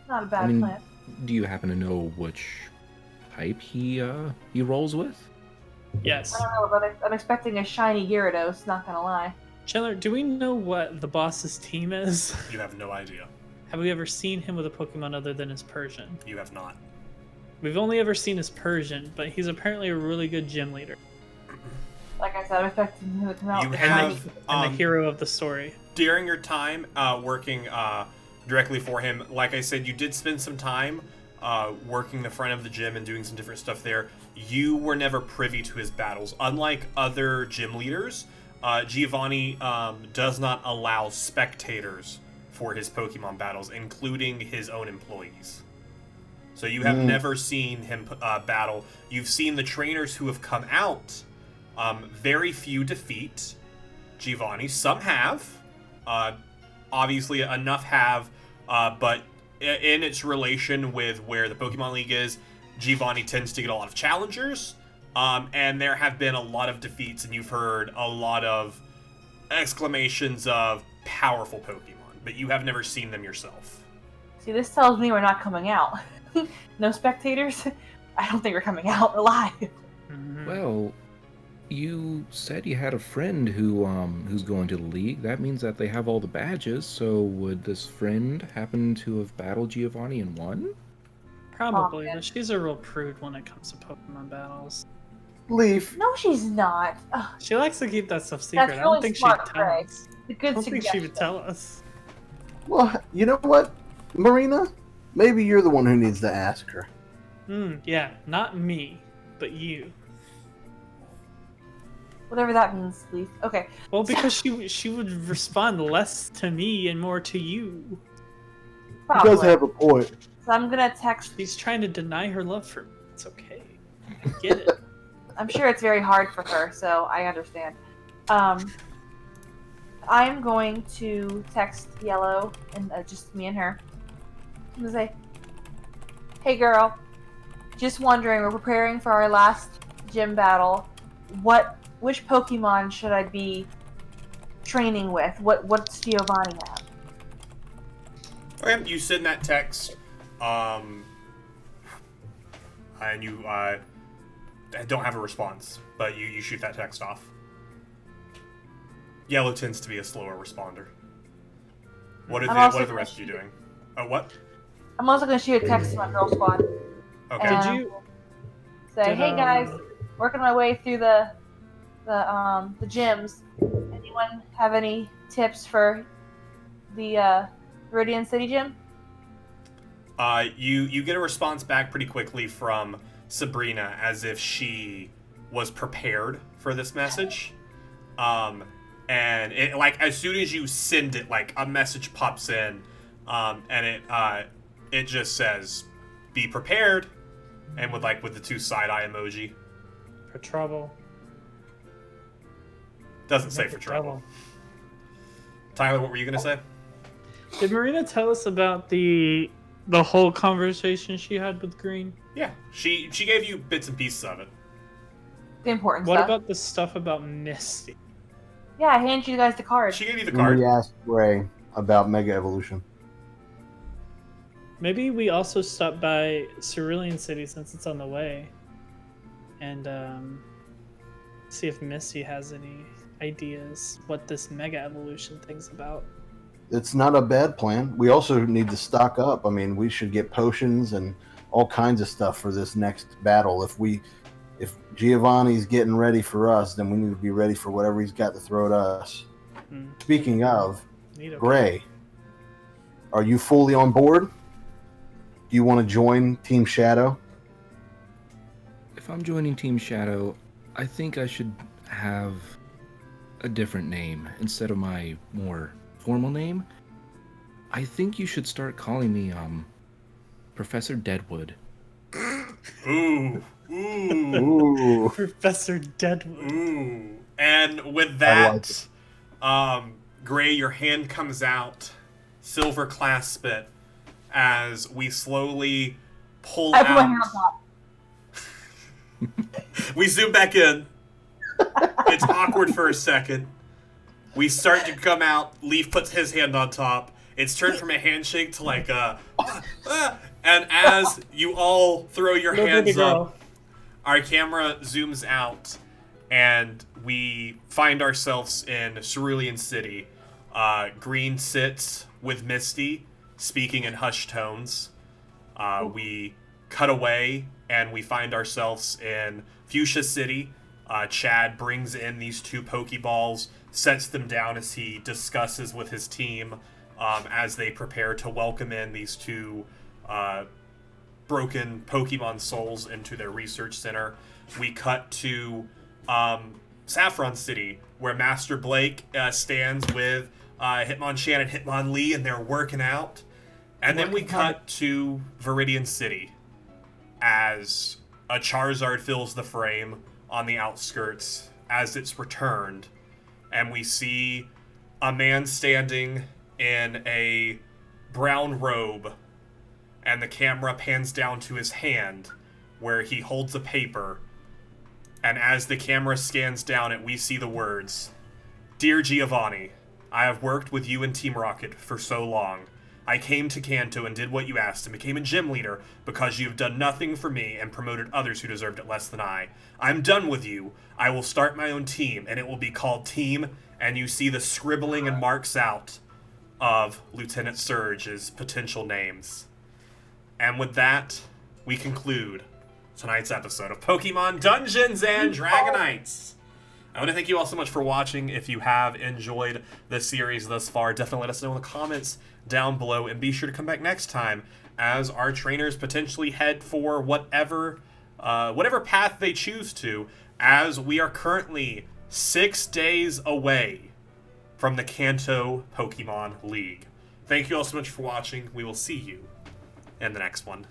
Not a bad plan. Do you happen to know which type he rolls with? Yes. I don't know, but I'm expecting a shiny Gyarados, not gonna lie. Chandler, do we know what the boss's team is? You have no idea. Have we ever seen him with a Pokemon other than his Persian? You have not. We've only ever seen his Persian, but he's apparently a really good gym leader. Like I said, I'm expecting him to come out. You with have And the hero of the story. during your time working directly for him, like I said, you did spend some time working the front of the gym and doing some different stuff there. You were never privy to his battles. Unlike other gym leaders, Giovanni does not allow spectators for his Pokemon battles, including his own employees. So you have never seen him battle. You've seen the trainers who have come out. Very few defeat Giovanni. Some have. Obviously, enough have. But in its relation with where the Pokemon League is, Giovanni tends to get a lot of challengers. And there have been a lot of defeats, and you've heard a lot of exclamations of powerful Pokemon. But you have never seen them yourself. See, this tells me we're not coming out. No spectators? I don't think we're coming out alive. Mm-hmm. Well, you said you had a friend who's going to the league. That means that they have all the badges. So would this friend happen to have battled Giovanni and won? Probably, but she's a real prude when it comes to Pokemon battles. Leaf. No, she's not. Ugh, She likes to keep that stuff secret. That's I don't really think she'd smart, tell Craig. us. a I good don't think she suggestion. would tell us. Well, you know what, Marina? Maybe you're the one who needs to ask her. Yeah, not me, but you. Whatever that means, Leaf. Okay. Well, because she would respond less to me and more to you. He does Probably. have a point. So I'm gonna text. She's trying to deny her love for me. It's okay. I get it. I'm sure it's very hard for her, so I understand. I'm going to text Yellow, and just me and her. I'm gonna say, "Hey, girl. Just wondering. We're preparing for our last gym battle. Which Pokemon should I be training with? What's Giovanni have?" Okay, you send that text, and you don't have a response, but you shoot that text off. Yellow tends to be a slower responder. What are the rest of you doing? Oh, what? I'm also gonna shoot a text to my girl squad. Okay. Did And you? say, did, "Hey guys, working my way through the the gyms. Anyone have any tips for the Viridian City gym? You get a response back pretty quickly from Sabrina, as if she was prepared for this message. And it, like, as soon as you send it, like, a message pops in, and it just says, "Be prepared," and with the two side-eye emoji. For trouble. Doesn't say for trouble. Tyler, what were you gonna say? Did Marina tell us about the whole conversation she had with Green? Yeah, she gave you bits and pieces of it. The important What stuff. about the stuff about Misty? Yeah, I handed you guys the card. She gave you the card. We asked Ray about Mega Evolution. Maybe we also stop by Cerulean City since it's on the way, and see if Misty has any ideas what this Mega Evolution thing's about. It's not a bad plan. We also need to stock up. I mean, we should get potions and all kinds of stuff for this next battle. If Giovanni's getting ready for us, then we need to be ready for whatever he's got to throw at us. Speaking of, Gray, are you fully on board? Do you want to join Team Shadow? If I'm joining Team Shadow, I think I should have a different name instead of my more formal name. I think you should start calling me Professor Deadwood. Ooh. Ooh. Professor Deadwood. Ooh. And with that, Gray, your hand comes out, Silver clasp it, as we slowly pull I put my out. hand on top. We zoom back in. It's awkward for a second. We start to come out. Leaf puts his hand on top. It's turned from a handshake to like a... And as you all throw your hands up, our camera zooms out, and we find ourselves in Cerulean City. Green sits with Misty, speaking in hushed tones. We cut away, and we find ourselves in Fuchsia City. Chad brings in these two Pokeballs, sets them down as he discusses with his team as they prepare to welcome in these two broken Pokemon souls into their research center. We cut to Saffron City, where Master Blake stands with Hitmonchan and Hitmonlee, and they're working out. And then we cut to Viridian City, as a Charizard fills the frame on the outskirts as it's returned. And we see a man standing in a brown robe, and the camera pans down to his hand where he holds a paper. And as the camera scans down it, we see the words, "Dear Giovanni, I have worked with you and Team Rocket for so long. I came to Kanto and did what you asked and became a gym leader because you have done nothing for me and promoted others who deserved it less than I. I'm done with you. I will start my own team, and it will be called Team," and you see the scribbling and marks out of Lieutenant Surge's potential names. And with that, we conclude tonight's episode of Pokemon Dungeons and Dragonites. I want to thank you all so much for watching. If you have enjoyed this series thus far, definitely let us know in the comments down below, and be sure to come back next time as our trainers potentially head for whatever path they choose to, as we are currently 6 days away from the Kanto Pokemon League. Thank you all so much for watching. We will see you in the next one.